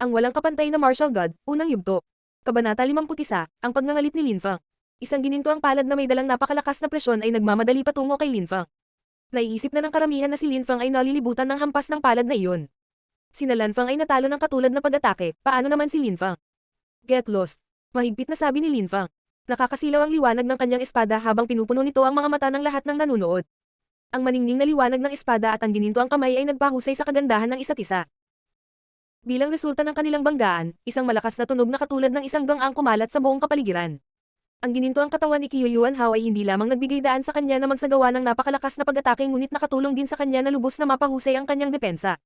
Ang walang kapantay na martial god, unang yugto. Kabanata 51, ang pagngangalit ni Lin Feng. Isang gininto ang palad na may dalang napakalakas na presyon ay nagmamadali patungo kay Lin Feng. Naiisip na ng karamihan na si Lin Feng ay nalilibutan ng hampas ng palad na iyon. Sina Lan Feng ay natalo ng katulad na pag-atake, paano naman si Lin Feng? Get lost. Mahigpit na sabi ni Lin Feng. Nakakasilaw ang liwanag ng kanyang espada habang pinupuno nito ang mga mata ng lahat ng nanunood. Ang maningning na liwanag ng espada at ang gininto ang kamay ay nagpahusay sa kagandahan ng isa't isa. Bilang resulta ng kanilang banggaan, isang malakas na tunog na katulad ng isang gang-ang kumalat sa buong kapaligiran. Ang gininto ang katawan ni Qiu Yuanhao ay hindi lamang nagbigay daan sa kanya na magsagawa ng napakalakas na pag-atake ngunit nakatulong din sa kanya na lubos na mapahusay ang kanyang depensa.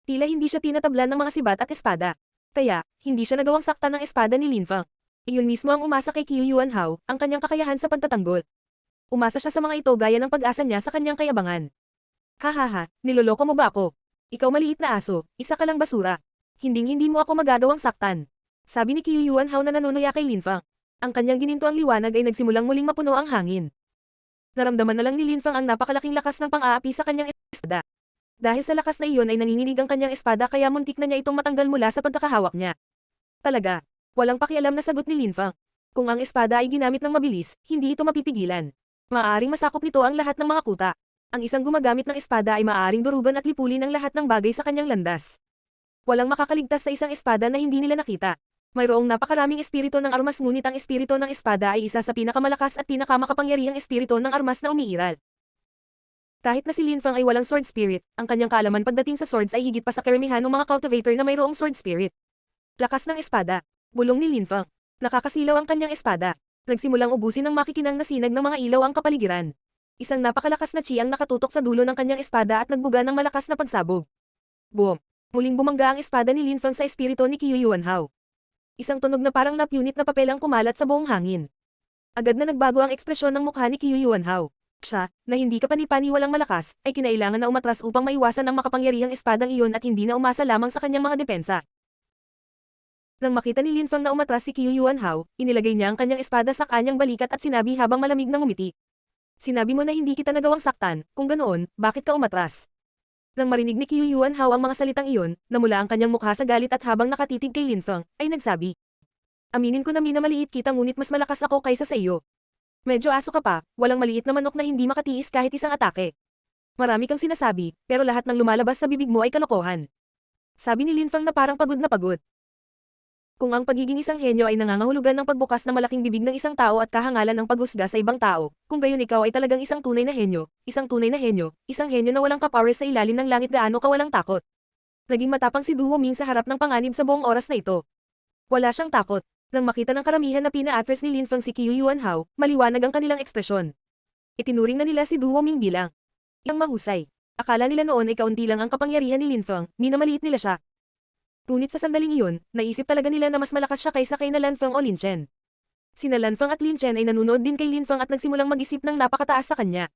Tila hindi siya tinatablan ng mga sibat at espada. Kaya, hindi siya nagawang sakta ng espada ni Lin Feng. Iyon mismo ang umasa kay Qiu Yuanhao, ang kanyang kakayahan sa pagtatanggol. Umasa siya sa mga ito gaya ng pag-asa niya sa kanyang kayabangan. Hahaha, niloloko mo ba ako? Ikaw maliit na aso, isa ka lang basura. Hinding-hindi mo ako magagawang saktan. Sabi ni Qiu Yuanhao na nanunuya kay Lin Feng. Ang kanyang gininto ang liwanag ay nagsimulang muling mapuno ang hangin. Naramdaman na lang ni Lin Feng ang napakalaking lakas ng pang-aapi sa kanyang espada. Dahil sa lakas na iyon ay nanginginig ang kanyang espada kaya muntik na niya itong matanggal mula sa pagkakahawak niya. Talaga, walang pakialam na sagot ni Lin Feng. Kung ang espada ay ginamit ng mabilis, hindi ito mapipigilan. Maaaring masakop nito ang lahat ng mga kuta. Ang isang gumagamit ng espada ay maaaring durugan at lipulin ang lahat ng bagay sa kanyang landas. Walang makakaligtas sa isang espada na hindi nila nakita. Mayroong napakaraming espiritu ng armas ngunit ang espiritu ng espada ay isa sa pinakamalakas at pinakamakapangyarihang espiritu ng armas na umiiral. Kahit na si Lin Feng ay walang sword spirit, ang kanyang kaalaman pagdating sa swords ay higit pa sa karamihan ng mga cultivator na mayroong sword spirit. Lakas ng espada. Bulong ni Lin Feng. Nakakasilaw ang kanyang espada. Nagsimulang ubusin ng makikinang na sinag ng mga ilaw ang kapaligiran. Isang napakalakas na chi ang nakatutok sa dulo ng kanyang espada at nagbuga ng malakas na pagsabog. Boom! Muling bumangga ang espada ni Lin Feng sa espiritu ni Qiu Yuanhao. Isang tunog na parang napunit na papel ang kumalat sa buong hangin. Agad na nagbago ang ekspresyon ng mukha ni Qiu Yuanhao. Siya, na hindi kapani-pani walang malakas, ay kinailangan na umatras upang maiwasan ang makapangyarihang espadang iyon at hindi na umasa lamang sa kanyang mga depensa. Nang makita ni Lin Feng na umatras si Qiu Yuanhao, inilagay niya ang kanyang espada sa kanyang balikat at sinabi habang malamig na ngumiti. Sinabi mo na hindi kita nagawang saktan, kung ganoon, bakit ka umatras? Nang marinig ni Qiu Yuanhao ang mga salitang iyon, namula ang kanyang mukha sa galit at habang nakatitig kay Lin Feng, ay nagsabi. Aminin ko na minamaliit kita ngunit mas malakas ako kaysa sa iyo. Medyo aso ka pa, walang maliit na manok na hindi makatiis kahit isang atake. Marami kang sinasabi, pero lahat ng lumalabas sa bibig mo ay kalokohan. Sabi ni Lin Feng na parang pagod na pagod. Kung ang pagiging isang henyo ay nangangahulugan ng pagbukas ng malaking bibig ng isang tao at kahangalan ng paghusga sa ibang tao, kung gayon ikaw ay talagang isang tunay na henyo, isang henyo na walang kapowers sa ilalim ng langit gaano ka walang takot. Naging matapang si Du Wuming sa harap ng panganib sa buong oras na ito. Wala siyang takot. Nang makita ng karamihan na pina-address ni Lin Feng si Qiu Yuanhao, maliwanag ang kanilang ekspresyon. Itinuring na nila si Du Wuming bilang isang mahusay. Akala nila noon ay kaunti lang ang kapangyarihan ni Lin Feng, minamaliit nila siya. Ngunit sa sandaling iyon, naisip talaga nila na mas malakas siya kaysa kay na Lan Feng o Lin Chen. Sina Lan Feng at Lin Chen ay nanunood din kay Lin Feng at nagsimulang mag-isip ng napakataas sa kanya.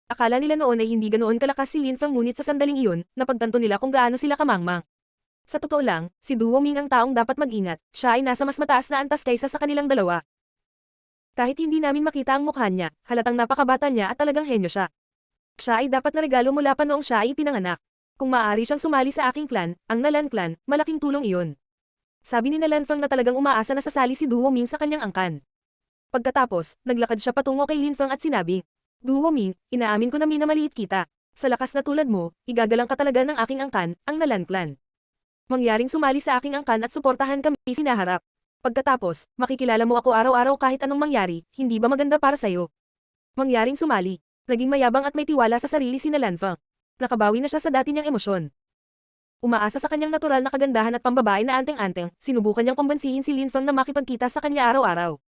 Akala nila noon ay hindi ganoon kalakas si Lin Feng ngunit sa sandaling iyon, napagtanto nila kung gaano sila kamangmang. Sa totoo lang, si Du Wuming ang taong dapat mag-ingat, siya ay nasa mas mataas na antas kaysa sa kanilang dalawa. Kahit hindi namin makita ang mukha niya, halatang napakabata niya at talagang henyo siya. Siya ay dapat na regalo mula pa noong siya ay pinanganak. Kung maaari siyang sumali sa aking clan, ang Nalan clan, malaking tulong iyon. Sabi ni Nalan Feng na talagang umaasa na sasali si Du Wuming sa kanyang angkan. Pagkatapos, naglakad siya patungo kay Lin Feng at sinabi, Du Wuming, inaamin ko na minamaliit kita. Sa lakas na tulad mo, igagalang ka talaga ng aking angkan, ang Nalan clan. Mangyaring sumali sa aking angkan at suportahan kami sinaharap. Pagkatapos, makikilala mo ako araw-araw kahit anong mangyari, hindi ba maganda para sa'yo? Mangyaring sumali. Naging mayabang at may tiwala sa sarili si Nalan Feng. Nakabawi na siya sa dati niyang emosyon. Umaasa sa kanyang natural na kagandahan at pambabae na anteng-anteng, sinubukan niyang kumbansihin si Lin Feng na makipagkita sa kanya araw-araw.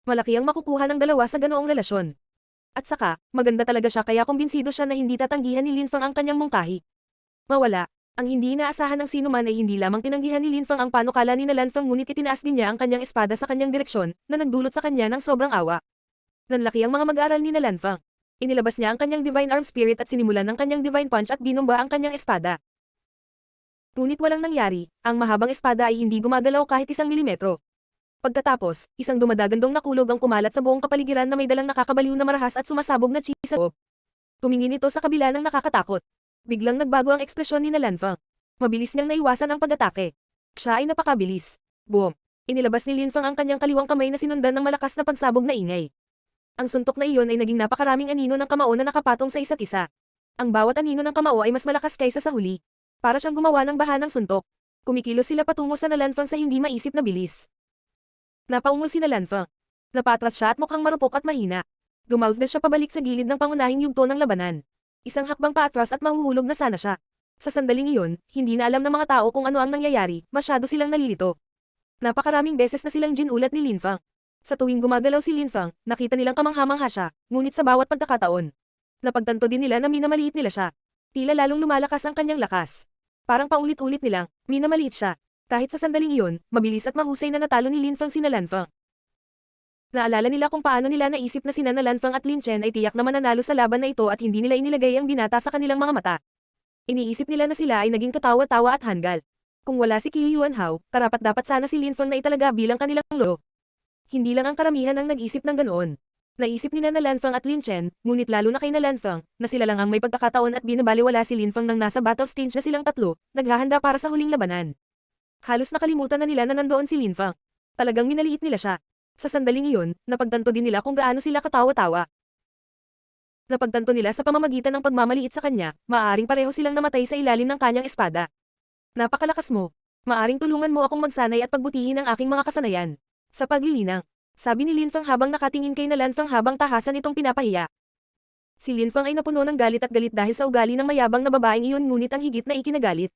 Malaki ang makukuha ng dalawa sa ganoong relasyon. At saka, maganda talaga siya kaya kumbinsido siya na hindi tatanggihan ni Lin Feng ang kanyang mungkahi. Mawala. Ang hindi inaasahan ng sinuman ay hindi lamang tinanggihan ni Lin Feng ang panukala ni Lan Feng ngunit itinaas din niya ang kanyang espada sa kanyang direksyon, na nagdulot sa kanya ng sobrang awa. Nanlaki ang mga mag-aaral ni Lan Feng. Inilabas niya ang kanyang Divine Arm Spirit at sinimulan ng kanyang Divine Punch at binumba ang kanyang espada. Ngunit walang nangyari, ang mahabang espada ay hindi gumagalaw kahit isang milimetro. Pagkatapos, isang dumadagandong na kulog ang kumalat sa buong kapaligiran na may dalang nakakabaliw na marahas at sumasabog na chi sa loob. Tumingin ito sa kabila ng nakakatakot. Biglang nagbago ang ekspresyon ni Lan Feng. Mabilis niyang naiwasan ang pag-atake. Siya ay napakabilis. Boom! Inilabas ni Linfang ang kanyang kaliwang kamay na sinundan ng malakas na pagsabog na ingay. Ang suntok na iyon ay naging napakaraming anino ng kamao na nakapatong sa isa't isa. Ang bawat anino ng kamao ay mas malakas kaysa sa huli. Para siyang gumawa ng baha ng suntok. Kumikilos sila patungo sa Nalanfang sa hindi maisip na bilis. Napaungol si Nalanfang. Napatras siya at mukhang marupok at mahina. Gumausda siya pabalik sa gilid ng pangunahing yugto ng labanan. Isang hakbang paatras at mahuhulog na sana siya. Sa sandaling iyon, hindi na alam ng mga tao kung ano ang nangyayari, masyado silang nalilito. Napakaraming beses na silang ginulat ni Linfang. Sa tuwing gumagalaw si Linfang, nakita nilang kamangha-mangha siya, ngunit sa bawat pagkakataon. Napagtanto din nila na minamaliit nila siya. Tila lalong lumalakas ang kanyang lakas. Parang paulit-ulit nilang, minamaliit siya. Kahit sa sandaling iyon, mabilis at mahusay na natalo ni Linfang si Nalanfang. Naalala nila kung paano nila naisip na sina Nalanfang at Lin Chen ay tiyak na mananalo sa laban na ito at hindi nila inilagay ang binata sa kanilang mga mata. Iniisip nila na sila ay naging katawa-tawa at hanggal. Kung wala si Qiu Yuanhao, karapat-dapat sana si Linfang na italaga bilang kanilang lolo. Hindi lang ang karamihan ang nag-isip ng ganoon. Naisip nila Nalanfang at Lin Chen, ngunit lalo na kay Nalanfang, na sila lang ang may pagkakataon at binabaliwala si Linfang nang nasa battle stage na silang tatlo, naghahanda para sa huling labanan. Halos nakalimutan na nila na nandoon si Linfang. Talagang minaliit nila siya. Sa sandaling iyon, napagtanto din nila kung gaano sila katawa-tawa. Napagtanto nila sa pamamagitan ng pagmamaliit sa kanya, maaaring pareho silang namatay sa ilalim ng kanyang espada. Napakalakas mo. Maaring tulungan mo akong magsanay at pagbutihin ang aking mga kasanayan. Sa paglilinang, sabi ni Linfang habang nakatingin kay Nalanfang habang tahasan itong pinapahiya. Si Linfang ay napuno ng galit at galit dahil sa ugali ng mayabang na babaeng iyon ngunit ang higit na ikinagalit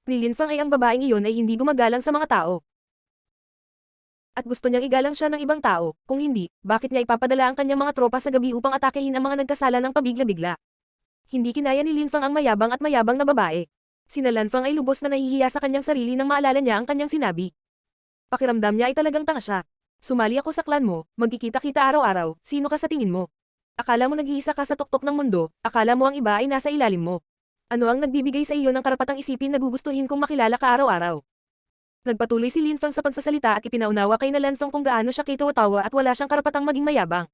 ni Linfang ay ang babaeng iyon ay hindi gumagalang sa mga tao. At gusto niyang igalang siya ng ibang tao, kung hindi, bakit niya ipapadala ang kanyang mga tropa sa gabi upang atakehin ang mga nagkasala ng pabigla-bigla? Hindi kinaya ni Linfang ang mayabang at mayabang na babae. Si Nalanfang ay lubos na nahihiya sa kanyang sarili nang maalala niya ang kanyang sinabi. Pakiramdam niya ay talagang tanga siya. Sumali ako sa clan mo, magkikita-kita araw-araw, sino ka sa tingin mo? Akala mo nag-iisa ka sa tuktok ng mundo, akala mo ang iba ay nasa ilalim mo. Ano ang nagbibigay sa iyo ng karapatang isipin na gugustuhin kong makilala ka araw-araw? Nagpatuloy si Linfang sa pagsasalita at ipinaunawa kay Nalanfang kung gaano siya kitawa-tawa at wala siyang karapatang maging mayabang.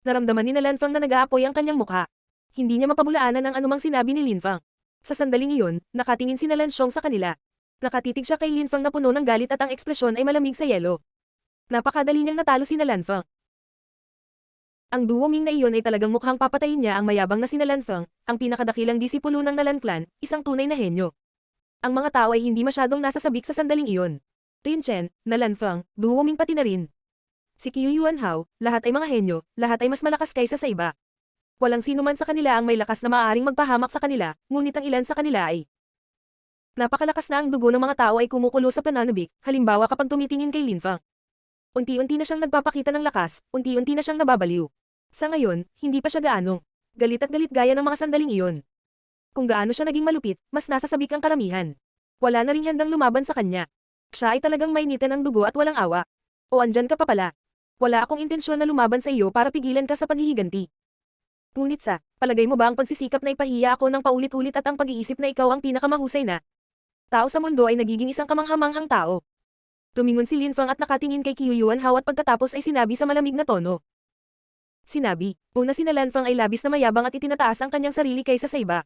Naramdaman ni Nalanfang na nag-aapoy ang kanyang mukha. Hindi niya mapabulaanan ang anumang sinabi ni Linfang. Sa sandaling iyon, nakatingin si Nalansyong sa kanila. Nakatitig siya kay Linfang na puno ng galit at ang ekspresyon ay malamig sa yelo. Napakadali niyang natalo si Nalanfang. Ang duo Ming na iyon ay talagang mukhang papatayin niya ang mayabang na si Nalanfang, ang pinakadakilang disipulo ng Nalan Clan, isang tunay na henyo. Ang mga tao ay hindi masyadong nasasabik sa sandaling iyon. Lin Chen, Nalanfang, duo Ming pati na rin. Si Qiu Yuanhao, lahat ay mga henyo, lahat ay mas malakas kaysa sa iba. Walang sino man sa kanila ang may lakas na maaaring magpahamak sa kanila, ngunit ang ilan sa kanila ay napakalakas na ang dugo ng mga tao ay kumukulo sa pananabik, halimbawa kapag tumitingin kay Linfang. Unti-unti na siyang nagpapakita ng lakas, unti-unti na siyang nababaliw. Sa ngayon, hindi pa siya gaano galit at galit gaya ng mga sandaling iyon. Kung gaano siya naging malupit, mas nasasabik ang karamihan. Wala na ring handang lumaban sa kanya. Siya ay talagang mainitan ng dugo at walang awa. O andyan ka pa pala. Wala akong intensyon na lumaban sa iyo para pigilan ka sa paghihiganti. Ngunit palagay mo ba ang pagsisikap na ipahiya ako ng paulit-ulit at ang pag-iisip na ikaw ang pinakamahusay na tao sa mundo ay nagiging isang kamanghamanghang tao? Tumingon si Linfang at nakatingin kay Qiu Yuanhao at pagkatapos ay sinabi sa malamig na tono. Sinabi, una si Nalanfang ay labis na mayabang at itinataas ang kanyang sarili kaysa sa iba.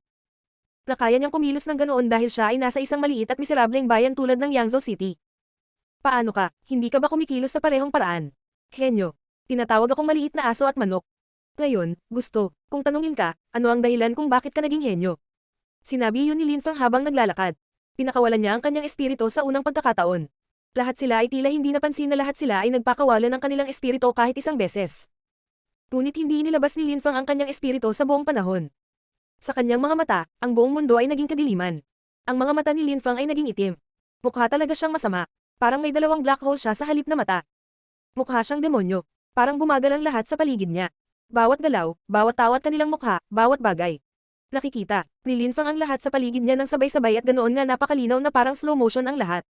Nakaya niyang kumilos ng ganoon dahil siya ay nasa isang maliit at miserableng bayan tulad ng Yangzhou City. Paano ka, hindi ka ba kumikilos sa parehong paraan? Henyo, tinatawag akong maliit na aso at manok. Ngayon, kung tanungin ka, ano ang dahilan kung bakit ka naging henyo? Sinabi yun ni Linfang habang naglalakad. Pinakawalan niya ang kanyang espiritu sa unang pagkakataon. Lahat sila ay tila hindi napansin na lahat sila ay nagpakawalan ng kanilang espiritu kahit isang beses. Ngunit hindi inilabas ni Linfang ang kanyang espiritu sa buong panahon. Sa kanyang mga mata, ang buong mundo ay naging kadiliman. Ang mga mata ni Linfang ay naging itim. Mukha talaga siyang masama. Parang may dalawang black hole siya sa halip na mata. Mukha siyang demonyo. Parang bumagal ang lahat sa paligid niya. Bawat galaw, bawat tawat kanilang mukha, bawat bagay. Nakikita ni Linfang ang lahat sa paligid niya ng sabay-sabay at ganoon nga napakalinaw na parang slow motion ang lahat.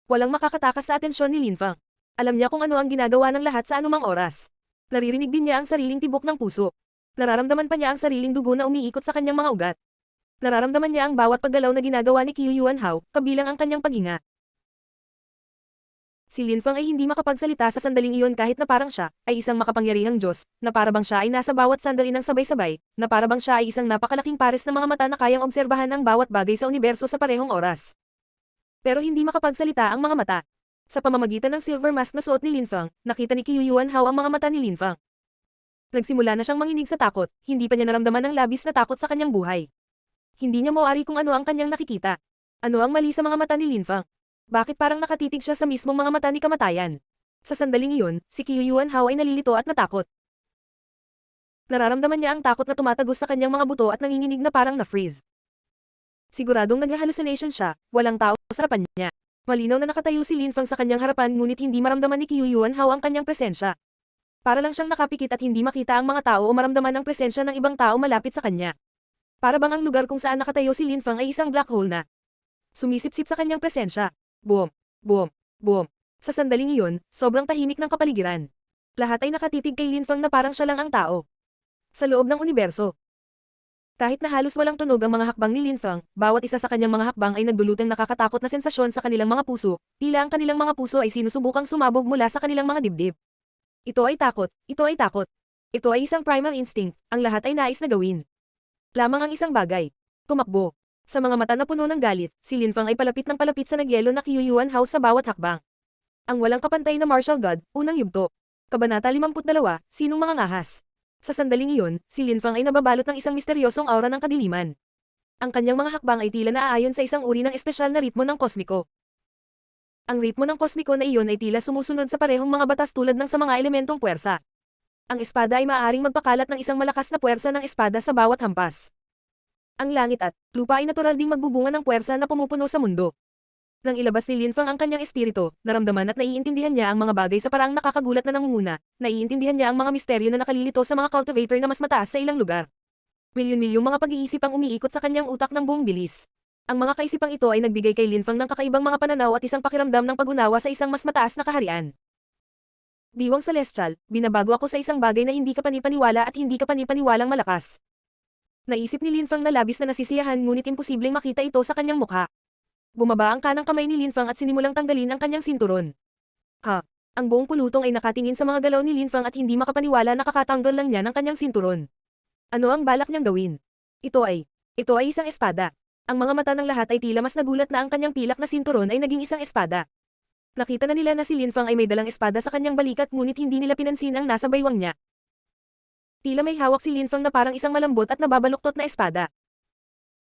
Walang makakatakas sa atensyon ni Linfang. Alam niya kung ano ang ginagawa ng lahat sa anumang oras. Naririnig din niya ang sariling tibok ng puso. Nararamdaman pa niya ang sariling dugo na umiikot sa kanyang mga ugat. Nararamdaman niya ang bawat paggalaw na ginagawa ni Qiu Yuanhao, kabilang ang kanyang paghinga. Si Linfang ay hindi makapagsalita sa sandaling iyon kahit na parang siya ay isang makapangyarihang Diyos, na parabang siya ay nasa bawat sandali ng sabay-sabay, na parabang siya ay isang napakalaking pares ng mga mata na kayang obserbahan ang bawat bagay sa universo sa parehong oras. pero hindi makapagsalita ang mga mata. Sa pamamagitan ng silver mask na suot ni Linfang, nakita ni Qiu Yuanhao ang mga mata ni Linfang. Nagsimula na siyang manginig sa takot, hindi pa niya naramdaman ng labis na takot sa kanyang buhay. Hindi niya mawari kung ano ang kanyang nakikita. Ano ang mali sa mga mata ni Linfang? Bakit parang nakatitig siya sa mismong mga mata ni kamatayan? Sa sandaling iyon, si Qiu Yuanhao ay nalilito at natakot. Nararamdaman niya ang takot na tumatagos sa kanyang mga buto at nanginginig na parang na-freeze. Siguradong nag-hallucination siya, walang tao sa harapan niya. Malinaw na nakatayo si Linfang sa kanyang harapan ngunit hindi maramdaman ni Qiu Yuanhao ang kanyang presensya. Para lang siyang nakapikit at hindi makita ang mga tao o maramdaman ang presensya ng ibang tao malapit sa kanya. Para bang ang lugar kung saan nakatayo si Linfang ay isang black hole na sumisipsip sa kanyang presensya. Boom, boom, boom. Sa sandaling iyon, sobrang tahimik ng kapaligiran. Lahat ay nakatitig kay Linfang na parang siya lang ang tao. Sa loob ng universo. Kahit na halos walang tunog ang mga hakbang ni Linfang, bawat isa sa kanyang mga hakbang ay nagdulutang nakakatakot na sensasyon sa kanilang mga puso, tila ang kanilang mga puso ay sinusubukang sumabog mula sa kanilang mga dibdib. Ito ay takot, ito ay takot. Ito ay isang primal instinct, ang lahat ay nais na gawin. Lamang ang isang bagay. Tumakbo. Sa mga mata na puno ng galit, si Linfang ay palapit ng palapit sa nagyelo na Qiu Yuanhao sa bawat hakbang. Ang walang kapantay na martial god, unang yugto. Kabanata 52, Sinong mga ngahas? Sa sandaling iyon, si Linfang ay nababalot ng isang misteryosong aura ng kadiliman. Ang kanyang mga hakbang ay tila naaayon sa isang uri ng espesyal na ritmo ng kosmiko. Ang ritmo ng kosmiko na iyon ay tila sumusunod sa parehong mga batas tulad ng sa mga elementong puwersa. Ang espada ay maaaring magpakalat ng isang malakas na puwersa ng espada sa bawat hampas. Ang langit at lupa ay natural ding magbubunga ng puwersa na pumupuno sa mundo. Nang ilabas ni Linfang ang kanyang espiritu, naramdaman at naiintindihan niya ang mga bagay sa paraang nakakagulat na nangunguna, naiintindihan niya ang mga misteryo na nakalilito sa mga cultivator na mas mataas sa ilang lugar. Milyon-milyong mga pag-iisip ang umiikot sa kanyang utak ng buong bilis. Ang mga kaisipang ito ay nagbigay kay Linfang ng kakaibang mga pananaw at isang pakiramdam ng pag-unawa sa isang mas mataas na kaharian. Diwang Celestial, binabago ako sa isang bagay na hindi ka panipaniwala at hindi ka panipaniwalang malakas. Naisip ni Linfang na labis na nasisiyahan ngunit imposibleng makita ito sa kanyang mukha. Bumaba ang kanang kamay ni Linfang at sinimulang tanggalin ang kanyang sinturon. Ang buong pulutong ay nakatingin sa mga galaw ni Linfang at hindi makapaniwala na kakatanggal lang niya ng kanyang sinturon. Ano ang balak niyang gawin? Ito ay isang espada. Ang mga mata ng lahat ay tila mas nagulat na ang kanyang pilak na sinturon ay naging isang espada. Nakita na nila na si Linfang ay may dalang espada sa kanyang balikat ngunit hindi nila pinansin ang nasa baywang niya. Tila may hawak si Linfang na parang isang malambot at nababaluktot na espada.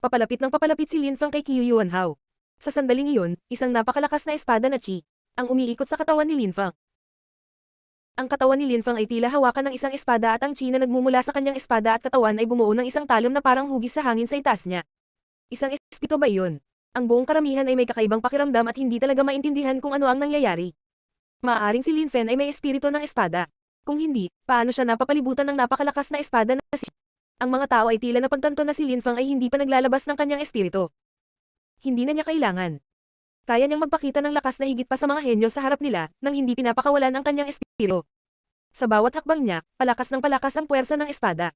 Papalapit si Linfang kay Qiu Yuanhao. Sa sandaling iyon, isang napakalakas na espada na chi ang umiikot sa katawan ni Linfang. Ang katawan ni Linfang ay tila hawakan ng isang espada at ang chi na nagmumula sa kanyang espada at katawan ay bumuo ng isang talon na parang hugis sa hangin sa itaas niya. Isang espiritu ba iyon? Ang buong karamihan ay may kakaibang pakiramdam at hindi talaga maintindihan kung ano ang nangyayari. Maaaring si Linfen ay may espiritu ng espada. Kung hindi, paano siya napapalibutan ng napakalakas na espada na si? Ang mga tao ay tila napagtanto na si Linfang ay hindi pa naglalabas ng kanyang espiritu. Hindi na niya kailangan. Kaya niyang magpakita ng lakas na higit pa sa mga henyo sa harap nila nang hindi pinapakawalan ang kanyang espiritu. Sa bawat hakbang niya, palakas ng palakas ang puwersa ng espada.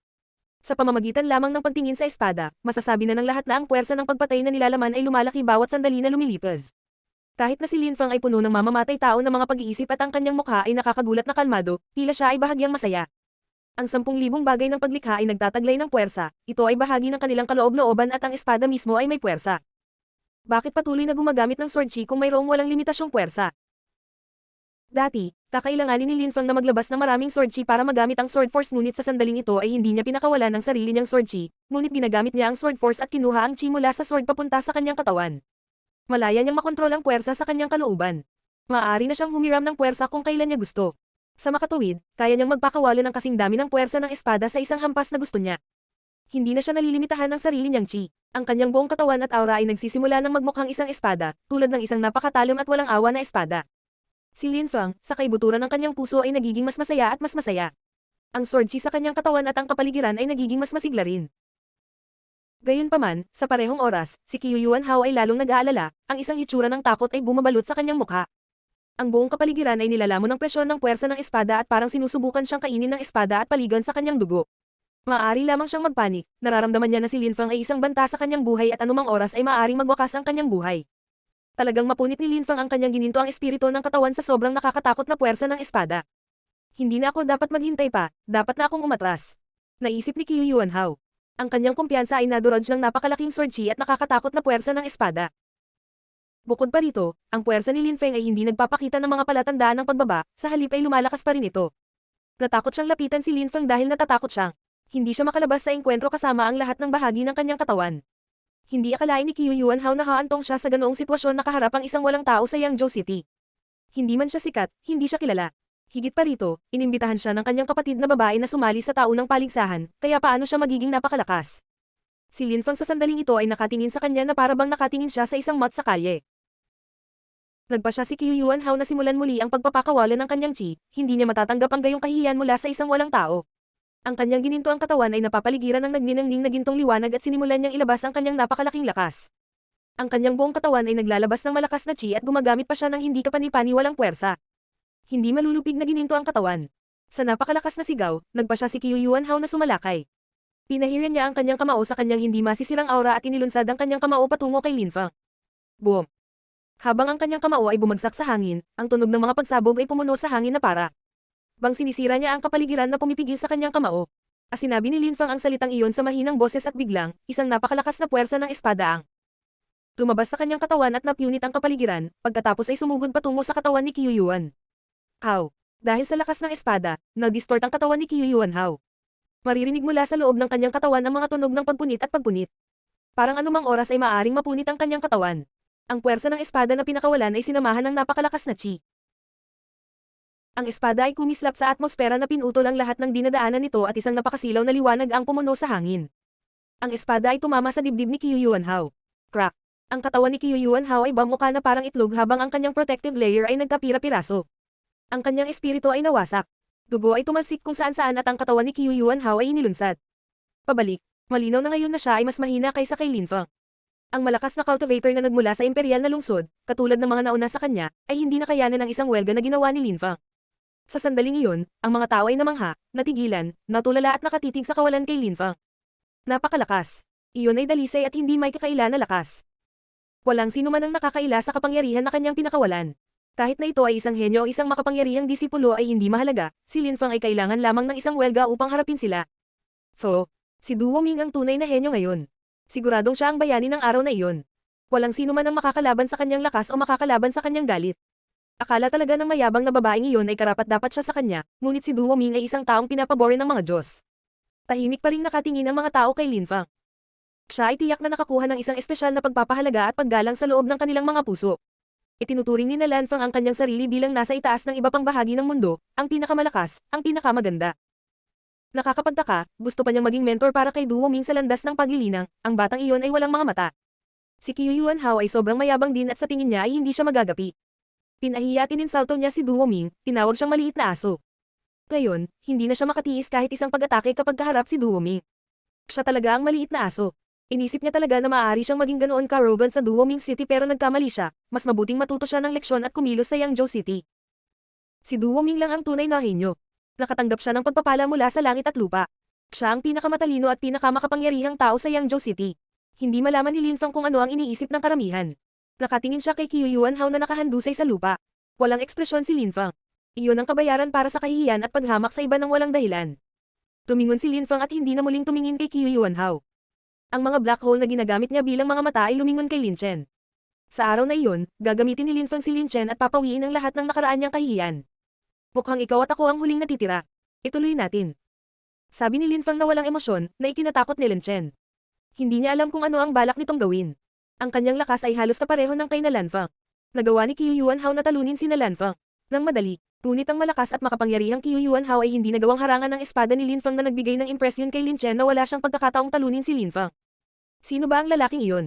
Sa pamamagitan lamang ng pagtingin sa espada, masasabi na ng lahat na ang puwersa ng pagpatay na nilalaman ay lumalaki bawat sandali na lumilipas. Kahit na si Linfang ay puno ng mamamatay tao na mga pag-iisip at ang kanyang mukha ay nakakagulat na kalmado, tila siya ay bahagyang masaya. Ang 10,000 bagay ng paglikha ay nagtataglay ng puwersa, ito ay bahagi ng kanilang kaloob-looban at ang espada mismo ay may puwersa. Bakit patuloy na gumagamit ng sword chi kung mayroong walang limitasyong puwersa? Dati, kakailanganin ni Linfang na maglabas ng maraming sword chi para magamit ang sword force ngunit sa sandaling ito ay hindi niya pinakawalan ng sarili niyang sword chi, ngunit ginagamit niya ang sword force at kinuha ang chi mula sa sword papunta sa kanyang katawan. Malaya niyang makontrol ang puwersa sa kanyang kalooban. Maaari na siyang humiram ng puwersa kung kailan niya gusto. Sa makatuwid, kaya niyang magpakawalo ng kasing dami ng puwersa ng espada sa isang hampas na gusto niya. Hindi na siya nalilimitahan ng sarili niyang chi. Ang kanyang buong katawan at aura ay nagsisimula ng magmukhang isang espada, tulad ng isang napakatalom at walang awa na espada. Si Linfang, sa kaibuturan ng kanyang puso ay nagiging mas masaya at mas masaya. Ang sword chi sa kanyang katawan at ang kapaligiran ay nagiging mas masigla rin. Gayunpaman, sa parehong oras, si Qiu Yuanhao ay lalong nag-aalala, ang isang hitsura ng takot ay bumabalot sa kanyang mukha. Ang buong kapaligiran ay nilalamon ng presyon ng puwersa ng espada at parang sinusubukan siyang kainin ng espada at paligan sa kanyang dugo. Maaari lamang siyang magpanik, nararamdaman niya na si Linfang ay isang banta sa kanyang buhay at anumang oras ay maaaring magwakas ang kanyang buhay. Talagang mapunit ni Linfang ang kanyang gininto ang espiritu ng katawan sa sobrang nakakatakot na puwersa ng espada. Hindi na ako dapat maghintay pa, dapat na akong umatras. Naisip ni Qiu Yuanhao. Ang kanyang kumpiyansa ay nadurog ng napakalaking sword chi at nakakatakot na puwersa ng espada. Bukod pa rito, ang puwersa ni Lin Feng ay hindi nagpapakita ng mga palatandaan ng pagbaba, sa halip ay lumalakas pa rin ito. Natakot siyang lapitan si Lin Feng dahil natatakot siyang hindi siya makalabas sa engkwentro kasama ang lahat ng bahagi ng kanyang katawan. Hindi akalain ni Qiu Yuanhao na haantong siya sa ganoong sitwasyon na kaharap ang isang walang tao sa Yangzhou City. Hindi man siya sikat, hindi siya kilala. Higit pa rito, inimbitahan siya ng kanyang kapatid na babae na sumali sa taunang paligsahan, kaya paano siya magiging napakalakas? Si Lin Feng sa sandaling ito ay nakatingin sa kanya na parabang nakatingin siya sa isang mat sa kalye. Nagpa siya si Qiu Yuanhao na simulan muli ang pagpapakawalan ng kanyang chi, hindi niya matatanggap ang gayong kahihiyan mula sa isang walang tao. Ang kanyang gininto ang katawan ay napapaligiran ng nagniningning na gintong liwanag at sinimulan niyang ilabas ang kanyang napakalaking lakas. Ang kanyang buong katawan ay naglalabas ng malakas na chi at gumagamit pa siya ng hindi kapani-paniwalang puwersa. Hindi malulupig na gininto ang katawan. Sa napakalakas na sigaw, nagpa siya si Qiu Yuanhao na sumalakay. Pinahiran niya ang kanyang kamao sa kanyang hindi masisirang aura at inilunsad ang kanyang kamao patungo kay Lin Feng. Boom! Habang ang kanyang kamao ay bumagsak sa hangin, ang tunog ng mga pagsabog ay pumuno sa hangin na para bang sinisira niya ang kapaligiran na pumipigil sa kanyang kamao. Sinabi ni Lin Feng ang salitang iyon sa mahinang boses at biglang, isang napakalakas na puwersa ng espada ang lumabas sa kanyang katawan at napunit ang kapaligiran, pagkatapos ay sumugod patungo sa katawan ni Qiu Yuan. How? Dahil sa lakas ng espada, nag-distort ang katawan ni Qiu Yuanhao. Maririnig mula sa loob ng kanyang katawan ang mga tunog ng pagpunit at pagpunit. Parang anumang oras ay maaaring mapunit ang kanyang katawan. Ang puwersa ng espada na pinakawalan ay sinamahan ng napakalakas na chi. Ang espada ay kumislap sa atmosfera na pinutol ang lahat ng dinadaanan nito at isang napakasilaw na liwanag ang pumuno sa hangin. Ang espada ay tumama sa dibdib ni Qiu Yuanhao. Crack! Ang katawan ni Qiu Yuanhao ay bumukha na parang itlog habang ang kanyang protective layer ay nagkapira-piraso. Ang kanyang espiritu ay nawasak. Dugo ay tumalsik kung saan-saan at ang katawan ni Qiu Yuanhao ay inilunsad. Pabalik, malinaw na ngayon na siya ay mas mahina kaysa kay Lin Feng. Ang malakas na cultivator na nagmula sa imperial na lungsod, katulad ng mga nauna sa kanya, ay hindi nakayanan ng isang welga na ginawa ni Lin Feng. Sa sandaling iyon, ang mga tao ay namangha, natigilan, natulala at nakatitig sa kawalan kay Lin Feng. Napakalakas. Iyon ay dalisay at hindi may kakaila na lakas. Walang sino man ang nakakaila sa kapangyarihan na kanyang pinakawalan. Kahit na ito ay isang henyo o isang makapangyarihang disipulo ay hindi mahalaga, si Lin Feng ay kailangan lamang ng isang welga upang harapin sila. Si Duo Ming ang tunay na henyo ngayon. Siguradong siya ang bayani ng araw na iyon. Walang sino man ang makakalaban sa kanyang lakas o makakalaban sa kanyang galit. Akala talaga ng mayabang na babaeng iyon ay karapat-dapat siya sa kanya, ngunit si Duo Ming ay isang taong pinapabore ng mga Diyos. Tahimik pa rin nakatingin ang mga tao kay Lin Feng. Siya ay tiyak na nakakuha ng isang espesyal na pagpapahalaga at paggalang sa loob ng kanilang mga puso. Itinuturing ni Lan Feng ang kanyang sarili bilang nasa itaas ng iba pang bahagi ng mundo, ang pinakamalakas, ang pinakamaganda. Nakakapagtaka, gusto pa niyang maging mentor para kay Duo Ming sa landas ng paglilinang, ang batang iyon ay walang mga mata. Si Qiu Yuanhao ay sobrang mayabang din at sa tingin niya ay hindi siya magagapi. Pinahiya at ininsulto niya si Duo Ming, tinawag siyang maliit na aso. Ngayon, hindi na siya makatiis kahit isang pag-atake kapag kaharap si Duo Ming. Siya talaga ang maliit na aso. Inisip niya talaga na maaari siyang maging ganoon ka-arrogant sa Duo Ming City pero nagkamali siya, mas mabuting matuto siya ng leksyon at kumilos sa Yangzhou City. Si Duo Ming lang ang tunay na henyo. Nakatanggap siya ng pagpapala mula sa langit at lupa. Siya ang pinakamatalino at pinakamakapangyarihang tao sa Yangzhou City. Hindi malaman ni Lin Feng kung ano ang iniisip ng karamihan. Nakatingin siya kay Qiu Yuanhao na nakahandusay sa lupa. Walang ekspresyon si Lin Feng. Iyon ang kabayaran para sa kahihiyan at paghamak sa iba ng walang dahilan. Tumingon si Lin Feng at hindi na muling tumingin kay Qiu Yuanhao. Ang mga black hole na ginagamit niya bilang mga mata ay lumingon kay Lin Chen. Sa araw na iyon, gagamitin ni Lin Feng si Lin Chen at papawiin ang lahat ng nakaraan niyang kahihiyan. Mukhang ikaw at ako ang huling natitira. Ituloy natin. Sabi ni Lin Feng na walang emosyon, na ikinatakot ni Lin Chen. Hindi niya alam kung ano ang balak nitong gawin. Ang kanyang lakas ay halos kapareho ng kay na Lan Feng. Nagawa ni Qiu Yuanhao na talunin si na Lan Feng. Nang madali, ngunit ang malakas at makapangyarihang Qiu Yuanhao ay hindi nagawang harangan ng espada ni Lin Feng na nagbigay ng impresyon kay Lin Chen na wala siyang pagkakataong talunin si Lin Feng. Sino ba ang lalaking iyon?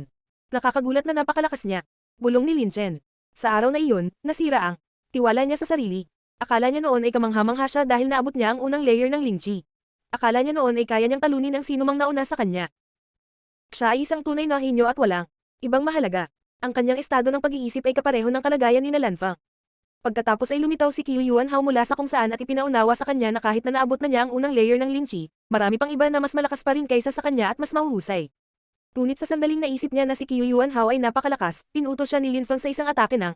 Nakakagulat na napakalakas niya. Bulong ni Lin Chen. Sa araw na iyon, nasira ang tiwala niya sa sarili. Akala niya noon ay kamangha-mangha siya dahil naabot niya ang unang layer ng Ling Chi. Akala niya noon ay kaya niyang talunin ang sinumang nauna sa kanya. Siya ay isang tunay na henyo at walang ibang mahalaga. Ang kanyang estado ng pag-iisip ay kapareho ng kalagayan ni na Lan Feng. Pagkatapos ay lumitaw si Qiu Yuanhao mula sa kung saan at ipinaunawa sa kanya na kahit na naabot na niya ang unang layer ng Ling Chi, marami pang iba na mas malakas pa rin kaysa sa kanya at mas mahuhusay. Ngunit sa sandaling naisip niya na si Qiu Yuanhao ay napakalakas, pinutol siya ni Lin Feng sa isang atake ng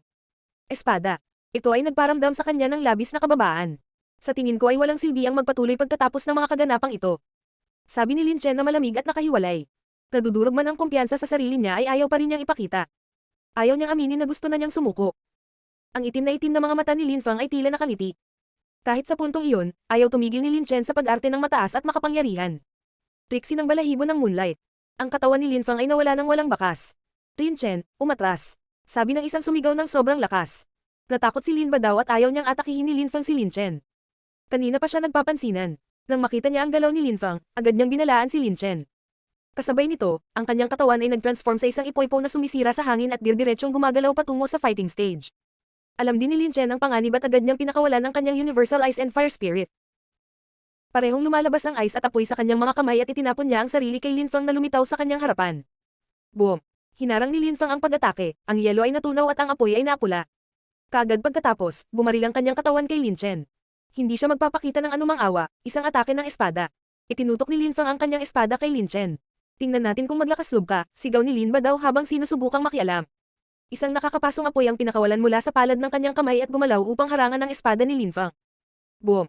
espada. Ito ay nagparamdam sa kanya ng labis na kababaan. Sa tingin ko ay walang silbi ang magpatuloy pagkatapos ng mga kaganapang ito. Sabi ni Lin Chen na malamig at nakahiwalay. Nadudurog man ang kumpiyansa sa sarili niya ay ayaw pa rin niyang ipakita. Ayaw niyang aminin na gusto na niyang sumuko. Ang itim na mga mata ni Lin Fang ay tila nakangiti. Kahit sa puntong iyon, ayaw tumigil ni Lin Chen sa pag-arte ng mataas at makapangyarihan. Triksi ng balahibo ng moonlight. Ang katawan ni Lin Fang ay nawala ng walang bakas. Lin Chen, umatras. Sabi ng isang sumigaw ng sobrang lakas. Natakot si Lin Badaw at ayaw niyang atakihin ni Lin Fang si Lin Chen. Kanina pa siya nagpapansinan. Nang makita niya ang galaw ni Lin Fang, agad niyang binalaan si Lin Chen. Kasabay nito, ang kanyang katawan ay nag-transform sa isang ipoypo na sumisira sa hangin at dirdiretsong gumagalaw patungo sa fighting stage. Alam din ni Lin Chen ang panganib at agad niyang pinakawalan ng kanyang Universal Ice and Fire Spirit. Parehong lumalabas ang ice at apoy sa kanyang mga kamay at itinapon niya ang sarili kay Lin Fang na lumitaw sa kanyang harapan. Boom! Hinarang ni Lin Fang ang pag-atake, ang yelo ay natunaw at ang apoy ay napula. Kaagad pagkatapos, bumaril ang kanyang katawan kay Lin Chen. Hindi siya magpapakita ng anumang awa, isang atake ng espada. Itinutok ni Lin Fang ang kanyang espada kay Lin Chen. Tingnan natin kung maglakas loob ka, sigaw ni Lin Badaw habang sinusubukang makialam. Isang nakakapasong apoy ang pinakawalan mula sa palad ng kanyang kamay at gumalaw upang harangan ang espada ni Lin Fang. Boom!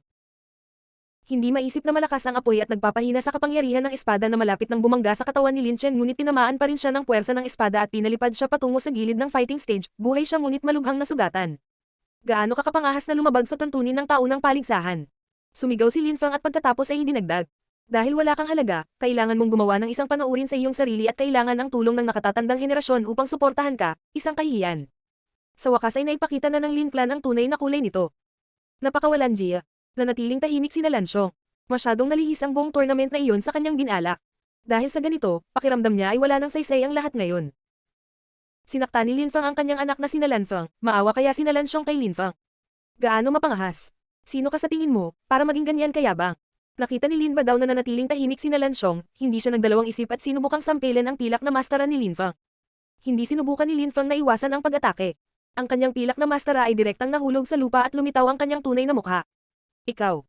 Hindi maisip na malakas ang apoy at nagpapahina sa kapangyarihan ng espada na malapit nang bumangga sa katawan ni Lin Chen ngunit tinamaan pa rin siya ng puwersa ng espada at pinalipad siya patungo sa gilid ng fighting stage, buhay siya ngunit malubhang nasugatan. Gaano kakapangahas na lumabag sa tuntunin ng taunang paligsahan. Sumigaw si Lin Fang at pagkatapos ay hindi nagdag. Dahil wala kang halaga, kailangan mong gumawa ng isang panoorin sa iyong sarili at kailangan ang tulong ng nakatatandang henerasyon upang suportahan ka, isang kahihiyan. Sa wakas ay naipakita na ng Lin Clan ang tunay na kulay nito. Napakawalan Jia. Nanatiling tahimik si Nalansyong. Masyadong nalihis ang buong tournament na iyon sa kanyang binalak. Dahil sa ganito, pakiramdam niya ay wala nang saysay ang lahat ngayon. Sinakta ni Lin Fang ang kanyang anak na si Nalanfang, maawa kaya si Nalansyong kay Lin Fang. Gaano mapangahas? Sino ka sa tingin mo, para maging ganyan kayabang? Nakita ni Lin Badaw na nanatiling tahimik si Nalansyong, hindi siya nagdalawang isip at sinubukang sampilan ang pilak na maskara ni Lin Fang. Hindi sinubukan ni Lin Fang na iwasan ang pag-atake. Ang kanyang pilak na maskara ay direktang nahulog sa lupa at lumitaw ang kanyang tunay na mukha. Ikaw.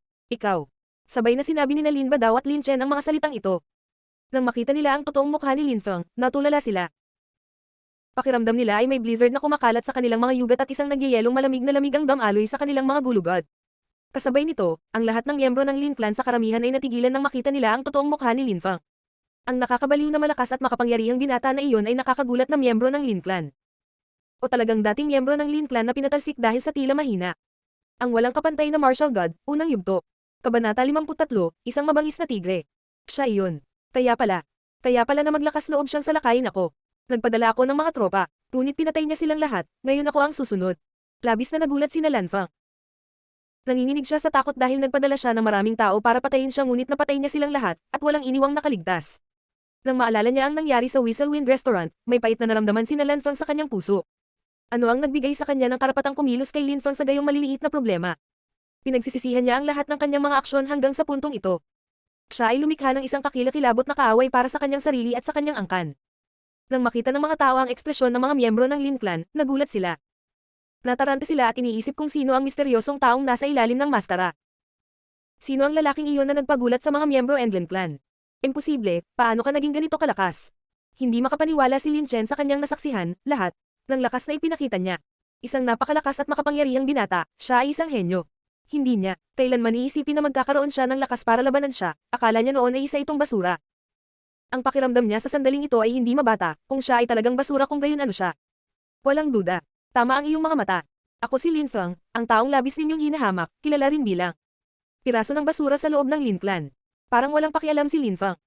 Sabay na sinabi ni Lin Badaw at Lin Chen ang mga salitang ito. Nang makita nila ang totoong mukha ni Lin Fang, natulala sila. Pakiramdam nila ay may blizzard na kumakalat sa kanilang mga yugat at isang nagyayelong malamig na lamig ang damaloy sa kanilang mga gulugod. Kasabay nito, ang lahat ng miyembro ng Lin Clan sa karamihan ay natigilan nang makita nila ang totoong mukha ni Lin Fang. Ang nakakabaliw na malakas at makapangyarihang binata na iyon ay nakakagulat na miyembro ng Lin Clan. O talagang dating miyembro ng Lin Clan na pinatalsik dahil sa tila mahina. Ang walang kapantay na martial god, unang yugto. Kabanata 53, isang mabangis na tigre. Siya iyon. Kaya pala na maglakas loob siyang salakayin ako. Nagpadala ako ng mga tropa, ngunit pinatay niya silang lahat, ngayon ako ang susunod. Labis na nagulat si Nalanfang. Nanginginig siya sa takot dahil nagpadala siya ng maraming tao para patayin siya ngunit napatay niya silang lahat, at walang iniwang nakaligtas. Nang maalala niya ang nangyari sa Whistlewind Restaurant, may pait na naramdaman si Nalanfang sa kanyang puso. Ano ang nagbigay sa kanya ng karapatang kumilos kay Lin Fang sa gayong maliliit na problema? Pinagsisisihan niya ang lahat ng kanyang mga aksyon hanggang sa puntong ito. Siya ay lumikha ng isang kakilakilabot na kaaway para sa kanyang sarili at sa kanyang angkan. Nang makita ng mga tao ang ekspresyon ng mga miyembro ng Lin Clan, nagulat sila. Nataranta sila at iniisip kung sino ang misteryosong taong nasa ilalim ng maskara. Sino ang lalaking iyon na nagpagulat sa mga miyembro ng Lin Clan? Imposible, paano ka naging ganito kalakas? Hindi makapaniwala si Lin Chen sa kanyang nasaksihan, lahat ng lakas na ipinakita niya. Isang napakalakas at makapangyarihang binata, siya ay isang henyo. Hindi niya, kailanman iisipin na magkakaroon siya ng lakas para labanan siya, akala niya noon ay isa itong basura. Ang pakiramdam niya sa sandaling ito ay hindi mabata, kung siya ay talagang basura kung gayon ano siya. Walang duda. Tama ang iyong mga mata. Ako si Lin Fang, ang taong labis ninyong hinahamak, kilala rin bilang piraso ng basura sa loob ng Lin Clan. Parang walang pakialam si Lin Fang.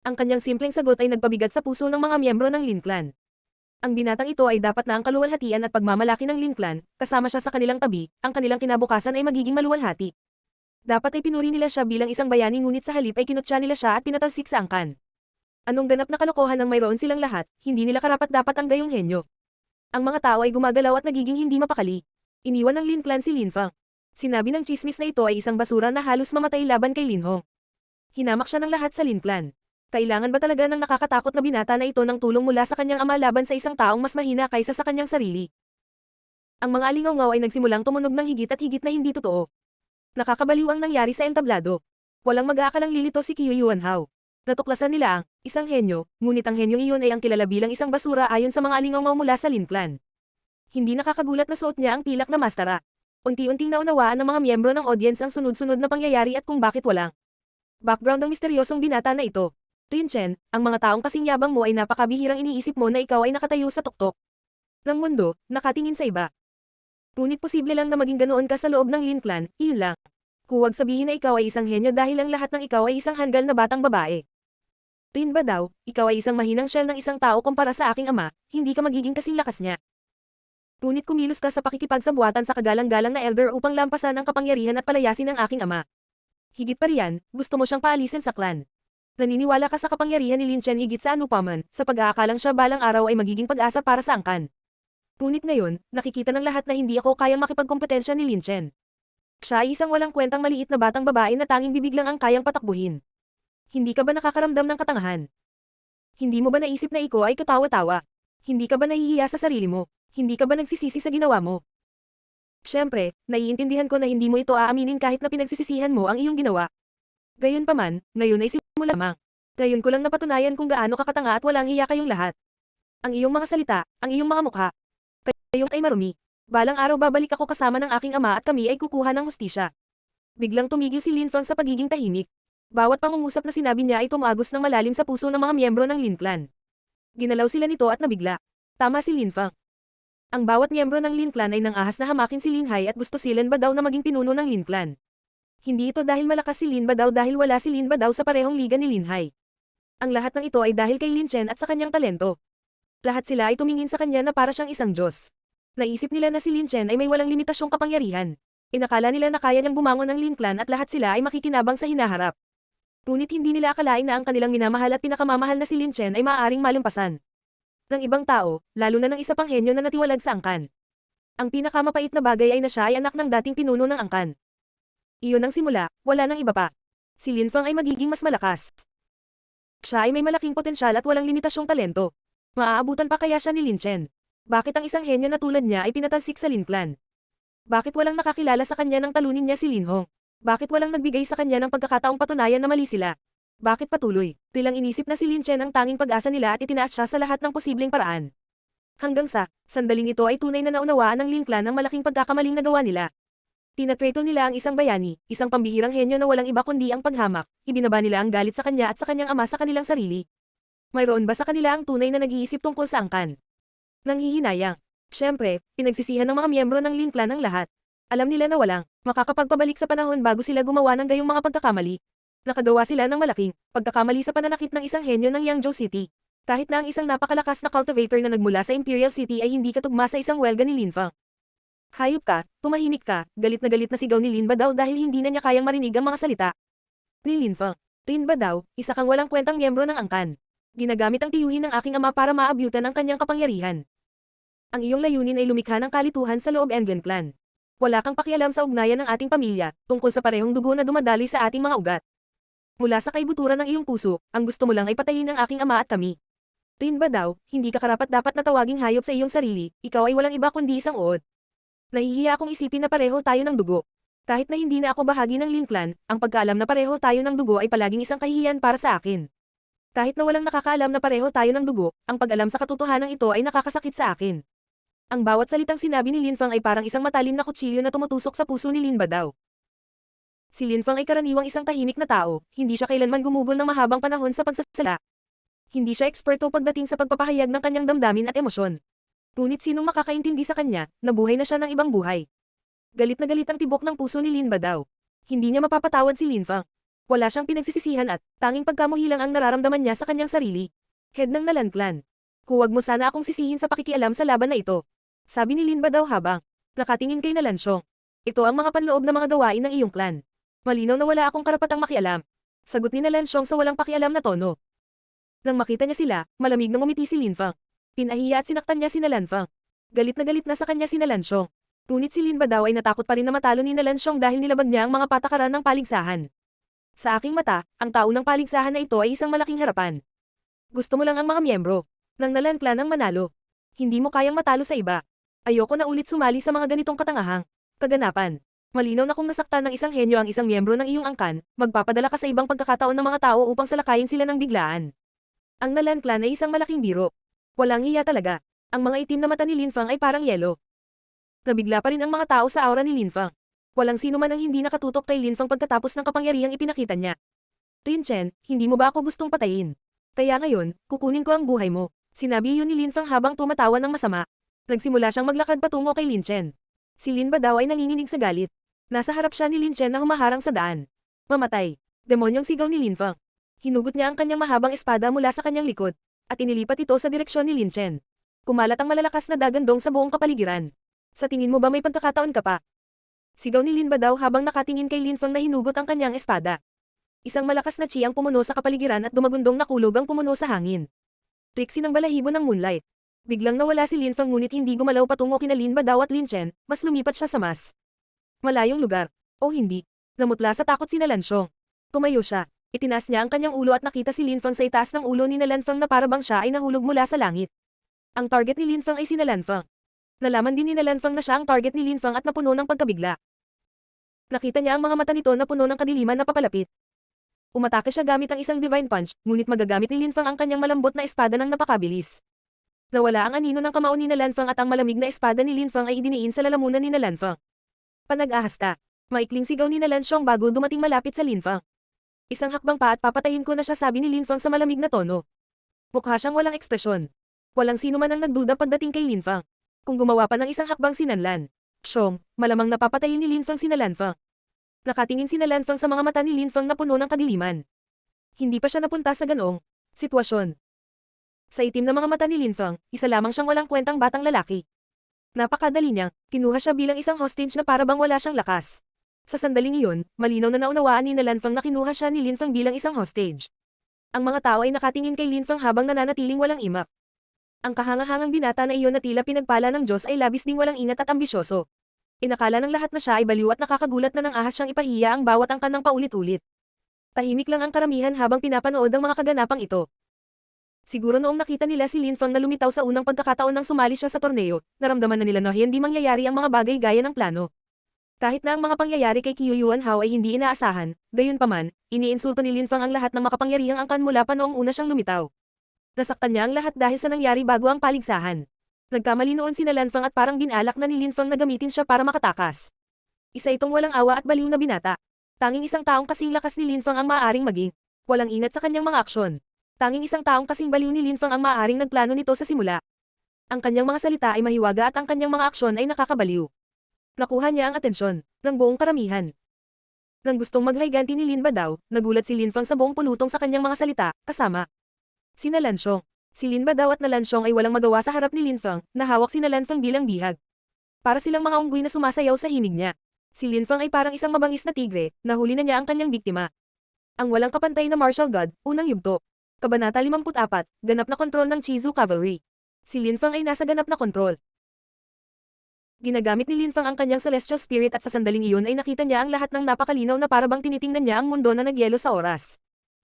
Ang kanyang simpleng sagot ay nagpabigat sa puso ng mga miyembro ng Lin Clan. Ang binatang ito ay dapat na ang kaluwalhatian at pagmamalaki ng Lin Clan, kasama siya sa kanilang tabi, ang kanilang kinabukasan ay magiging maluwalhati. Dapat ay pinuri nila siya bilang isang bayani ngunit sa halip ay kinutya nila siya at pinatalsik sa angkan. Anong ganap na kalokohan ang mayroon silang lahat, hindi nila karapat-dapat ang gayong henyo. Ang mga tao ay gumagalaw at nagiging hindi mapakali. Iniwan ng Lin Clan si Lin Fang. Sinabi ng chismis na ito ay isang basura na halos mamatay laban kay Lin Hong. Hinamak siya ng lahat sa Lin Clan. Kailangan ba talaga ng nakakatakot na binata na ito ng tulong mula sa kanyang ama laban sa isang taong mas mahina kaysa sa kanyang sarili? Ang mga alingaw-ngaw ay nagsimulang tumunog ng higit at higit na hindi totoo. Nakakabaliw ang nangyari sa entablado. Walang mag-aakalang lilito si Qiu Yuanhao. Natuklasan nila ang isang henyo, ngunit ang henyong iyon ay ang kilala bilang isang basura ayon sa mga alingaw-ngaw mula sa Lin Clan. Hindi nakakagulat na suot niya ang pilak na maskara. Unti-unting naunawaan ng mga miyembro ng audience ang sunod-sunod na pangyayari at kung bakit walang background ng misteryosong binata na ito. Lin Chen, ang mga taong kasing yabang mo ay napakabihirang iniisip mo na ikaw ay nakatayo sa tuktok. ng mundo, nakatingin sa iba. Ngunit posible lang na maging ganoon ka sa loob ng Lin Clan, iyon lang. Huwag sabihin na ikaw ay isang henyo dahil ang lahat ng ikaw ay isang hanggal na batang babae. Lin ba daw, ikaw ay isang mahinang shell ng isang tao kumpara sa aking ama, hindi ka magiging kasing lakas niya. Ngunit kumilos ka sa pakikipagsabuatan sa kagalang-galang na elder upang lampasan ang kapangyarihan at palayasin ng aking ama. Higit pa riyan, gusto mo siyang paalisin sa clan. Naniniwala ka sa kapangyarihan ni Lin Chen higit sa anupaman, sa pag-aakalang siya balang araw ay magiging pag-asa para sa angkan. Ngunit ngayon, nakikita ng lahat na hindi ako kayang makipagkompetensya ni Lin Chen. Siya ay isang walang kwentang maliit na batang babae na tanging bibig lang ang kayang patakbuhin. Hindi ka ba nakakaramdam ng katangahan? Hindi mo ba naisip na ikaw ay katawa-tawa? Hindi ka ba nahihiya sa sarili mo? Hindi ka ba nagsisisi sa ginawa mo? Siyempre, naiintindihan ko na hindi mo ito aaminin kahit na pinagsisisihan mo ang iyong ginawa. Gayunpaman, ngayon ay simula lamang. Ngayon ko lang napatunayan kung gaano ka katanga at walang hiya kayong lahat. Ang iyong mga salita, ang iyong mga mukha. Kayong ay marumi. Balang araw babalik ako kasama ng aking ama at kami ay kukuha ng hustisya. Biglang tumigil si Lin Fang sa pagiging tahimik. Bawat pangungusap na sinabi niya ay tumagos ng malalim sa puso ng mga miyembro ng Lin Clan. Ginalaw sila nito at nabigla. Tama si Lin Fang. Ang bawat miyembro ng Lin Clan ay nangahas na hamakin si Lin Hai at gusto si Lin Ba daw na maging pinuno ng Lin Clan. Hindi ito dahil malakas si Lin Ba daw dahil wala si Lin Ba daw sa parehong liga ni Lin Hai. Ang lahat ng ito ay dahil kay Lin Chen at sa kanyang talento. Lahat sila ay tumingin sa kanya na para siyang isang Diyos. Naisip nila na si Lin Chen ay may walang limitasyong kapangyarihan. Inakala nila na kaya niyang bumangon ng Lin Clan at lahat sila ay makikinabang sa hinaharap. Ngunit hindi nila akalain na ang kanilang minamahal at pinakamamahal na si Lin Chen ay maaaring malumpasan ng ibang tao, lalo na ng isa pang henyo na natiwalag sa angkan. Ang pinakamapait na bagay ay na siya ay anak ng dating pinuno ng angkan. Iyon ang simula, wala nang iba pa. Si Lin Fang ay magiging mas malakas. Siya ay may malaking potensyal at walang limitasyong talento. Maaabutan pa kaya siya ni Lin Chen? Bakit ang isang henyo na tulad niya ay pinatalsik sa Lin Clan? Bakit walang nakakilala sa kanya nang talunin niya si Lin Hong? Bakit walang nagbigay sa kanya ng pagkakataong patunayan na mali sila? Bakit patuloy? Tilang inisip na si Lin Chen ang tanging pag-asa nila at itinaas siya sa lahat ng posibleng paraan. Hanggang sa, sandaling ito ay tunay na naunawaan ng Lin Clan ang malaking pagkakamaling nagawa nila. Tinatreto nila ang isang bayani, isang pambihirang henyo na walang iba kundi ang paghamak, ibinaba nila ang galit sa kanya at sa kanyang ama sa kanilang sarili. Mayroon ba sa kanila ang tunay na nag-iisip tungkol sa angkan? Nanghihinayang. Siyempre, pinagsisihan ng mga miyembro ng Lin Clan ang lahat. Alam nila na walang makakapagpabalik sa panahon bago sila gumawa ng gayong mga pagkakamali. Nakagawa sila ng malaking pagkakamali sa pananakit ng isang henyo ng Yangzhou City. Kahit na ang isang napakalakas na cultivator na nagmula sa Imperial City ay hindi katugma sa isang welga ni Lin Fang. Hayop ka, tumahimik ka, galit na sigaw ni Lin Ba daw dahil hindi na niya kayang marinig ang mga salita ni Lin Fang. Lin Ba daw, isa kang walang kwentang miyembro ng angkan. Ginagamit ang tiyuhin ng aking ama para maabyutan ang kanyang kapangyarihan. Ang iyong layunin ay lumikha ng kalituhan sa loob England Clan. Wala kang pakialam sa ugnayan ng ating pamilya, tungkol sa parehong dugo na dumadaloy sa ating mga ugat. Mula sa kaibuturan ng iyong puso, ang gusto mo lang ay patayin ang aking ama at kami. Lin Ba daw, hindi ka karapat-dapat na tawaging hayop sa iyong sarili, ikaw ay walang iba kundi isang uod. Nahihiya akong isipin na pareho tayo ng dugo. Kahit na hindi na ako bahagi ng Lin Clan, ang pagkaalam na pareho tayo ng dugo ay palaging isang kahihiyan para sa akin. Kahit na walang nakakaalam na pareho tayo ng dugo, ang pag-alam sa katotohanan ito ay nakakasakit sa akin. Ang bawat salitang sinabi ni Lin Fang ay parang isang matalim na kutsilyo na tumutusok sa puso ni Lin Ba daw. Si Lin Fang ay karaniwang isang tahimik na tao, hindi siya kailanman gumugol ng mahabang panahon sa pagsasala. Hindi siya eksperto pagdating sa pagpapahayag ng kanyang damdamin at emosyon. Ngunit sinong makakaintindi sa kanya, nabuhay na siya ng ibang buhay. Galit na galit ang tibok ng puso ni Lin Ba daw. Hindi niya mapapatawad si Lin Fang. Wala siyang pinagsisisihan at tanging pagkamuhilang ang nararamdaman niya sa kanyang sarili. Head ng Nalan Clan. Huwag mo sana akong sisihin sa pakikialam sa laban na ito. Sabi ni Lin Ba daw habang nakatingin kay Nalan Xiong. Ito ang mga panloob na mga gawain ng iyong clan. Malinaw na wala akong karapatang makialam. Sagot ni Nalan Xiong sa walang pakialam na tono. Nang makita niya sila, malamig nang umiti si Lin Fang. Pinahiya at sinaktan niya si Nalan Fang. Galit na sa kanya si Nalan Xiong. Ngunit si Lin Ba daw ay natakot pa rin na matalo ni Nalan Xiong dahil nilabag niya ang mga patakaran ng paligsahan. Sa aking mata, ang tao ng paligsahan na ito ay isang malaking harapan. Gusto mo lang ang mga miyembro ng Nalan Clan ang manalo. Hindi mo kayang matalo sa iba. Ayoko na ulit sumali sa mga ganitong katangahang kaganapan. Malinaw na kung nasaktan ng isang henyo ang isang miyembro ng iyong angkan, magpapadala ka sa ibang pagkakataon ng mga tao upang salakayin sila ng biglaan. Ang Nalan Clan ay isang malaking biro. Walang hiya talaga. Ang mga itim na mata ni Lin Fang ay parang yelo. Nabigla pa rin ang mga tao sa aura ni Lin Fang. Walang sino man ang hindi nakatutok kay Lin Fang pagkatapos ng kapangyarihang ipinakita niya. Lin Chen, hindi mo ba ako gustong patayin? Kaya ngayon, kukunin ko ang buhay mo. Sinabi iyon ni Lin Fang habang tumatawa ng masama. Nagsimula siyang maglakad patungo kay Lin Chen. Si Lin ba daw ay nanginginig sa galit. Nasa harap siya ni Lin Chen na humaharang sa daan. Mamatay. Demonyong sigaw ni Lin Feng. Hinugot niya ang kanyang mahabang espada mula sa kanyang likod, at inilipat ito sa direksyon ni Lin Chen. Kumalat ang malalakas na dagandong sa buong kapaligiran. Sa tingin mo ba may pagkakataon ka pa? Sigaw ni Lin ba daw habang nakatingin kay Lin Feng na hinugot ang kanyang espada. Isang malakas na chi ang pumuno sa kapaligiran at dumagundong nakulog ang pumuno sa hangin. Triksi ng balahibo ng moonlight. Biglang nawala si Lin Feng ngunit hindi gumalaw patungo kina Lin Badaw at Lin Chen, mas lumipat siya sa mas malayong lugar. O hindi. Namutla sa takot si Nalansyong. Tumayo siya. Itinaas niya ang kanyang ulo at nakita si Lin Feng sa itaas ng ulo ni Nalanfeng na parabang siya ay nahulog mula sa langit. Ang target ni Lin Feng ay si Nalanfeng. Nalaman din ni Nalanfeng na siya ang target ni Lin Feng at napuno ng pagkabigla. Nakita niya ang mga mata nito na puno ng kadiliman na papalapit. Umatake siya gamit ang isang divine punch, ngunit magagamit ni Lin Feng ang kanyang malambot na espada ng napakabilis. Nawala ang anino ng kamao ni Nalanfeng at ang malamig na espada ni Lin Feng ay idiniin sa lalamunan ni Nalanfeng. Panag-ahasta. Maikling sigaw ni Nalansyong bago dumating malapit sa Lin Feng. Isang hakbang pa at papatayin ko na siya, sabi ni Lin Feng sa malamig na tono. Mukha siyang walang ekspresyon. Walang sino man ang nagduda pagdating kay Lin Feng. Kung gumawa pa ng isang hakbang si Nanlan Xiong, malamang napapatayin ni Lin Feng si Nalanfeng. Nakatingin si Nalanfeng sa mga mata ni Lin Feng na puno ng kadiliman. Hindi pa siya napunta sa ganoong sitwasyon. Sa itim na mga mata ni Lin Feng, isa lamang siyang walang kwentang batang lalaki. Napakadali niyang, kinuha siya bilang isang hostage na parabang wala siyang lakas. Sa sandaling iyon, malinaw na naunawaan ni Nalanfeng na kinuha siya ni Lin Feng bilang isang hostage. Ang mga tao ay nakatingin kay Lin Feng habang nananatiling walang imak. Ang kahangahangang binata na iyon na tila pinagpala ng Diyos ay labis ding walang ingat at ambisyoso. Inakala ng lahat na siya ay baliw at nakakagulat na nang ahas siyang ipahiya ang bawat angkan ng paulit-ulit. Tahimik lang ang karamihan habang pinapanood ang mga kaganapang ito. Siguro noong nakita nila si Lin Feng na lumitaw sa unang pagkakataon nang sumali siya sa torneo, naramdaman na nila na hindi mangyayari ang mga bagay gaya ng plano. Kahit na ang mga pangyayari kay Qiu Yuanhao ay hindi inaasahan, gayunpaman, iniinsulto ni Lin Feng ang lahat ng makapangyarihang angkan mula pa noong una siyang lumitaw. Nasaktan niya ang lahat dahil sa nangyari bago ang paligsahan. Nagkamali noon si Nalanfeng at parang binalak na ni Lin Feng na gamitin siya para makatakas. Isa itong walang awa at baliw na binata. Tanging isang taong kasing lakas ni Lin Feng ang maaaring maging. Walang ingat sa kanyang mga aksyon. Tanging isang taong kasing baliw ni Lin Feng ang maaaring nagplano nito sa simula. Ang kanyang mga salita ay mahiwaga at ang kanyang mga aksyon ay nakakabaliw. Nakuha niya ang atensyon ng buong karamihan. Nang gustong maghayganti ni Lin Badaw, nagulat si Lin Feng sa buong pulutong sa kanyang mga salita, kasama si Nalansyong. Si Lin Badaw at Nalansyong ay walang magawa sa harap ni Lin Feng, na hawak si Nalanfeng bilang bihag. Para silang mga unggoy na sumasayaw sa himig niya. Si Lin Feng ay parang isang mabangis na tigre, nahuli na niya ang kanyang biktima. Ang walang kapantay na martial god, unang yugto. Kabanata 54, ganap na kontrol ng Chizu Cavalry. Si Lin Feng ay nasa ganap na kontrol. Ginagamit ni Lin Feng ang kanyang celestial spirit at sa sandaling iyon ay nakita niya ang lahat ng napakalinaw na parabang tinitingnan niya ang mundo na nagyelo sa oras.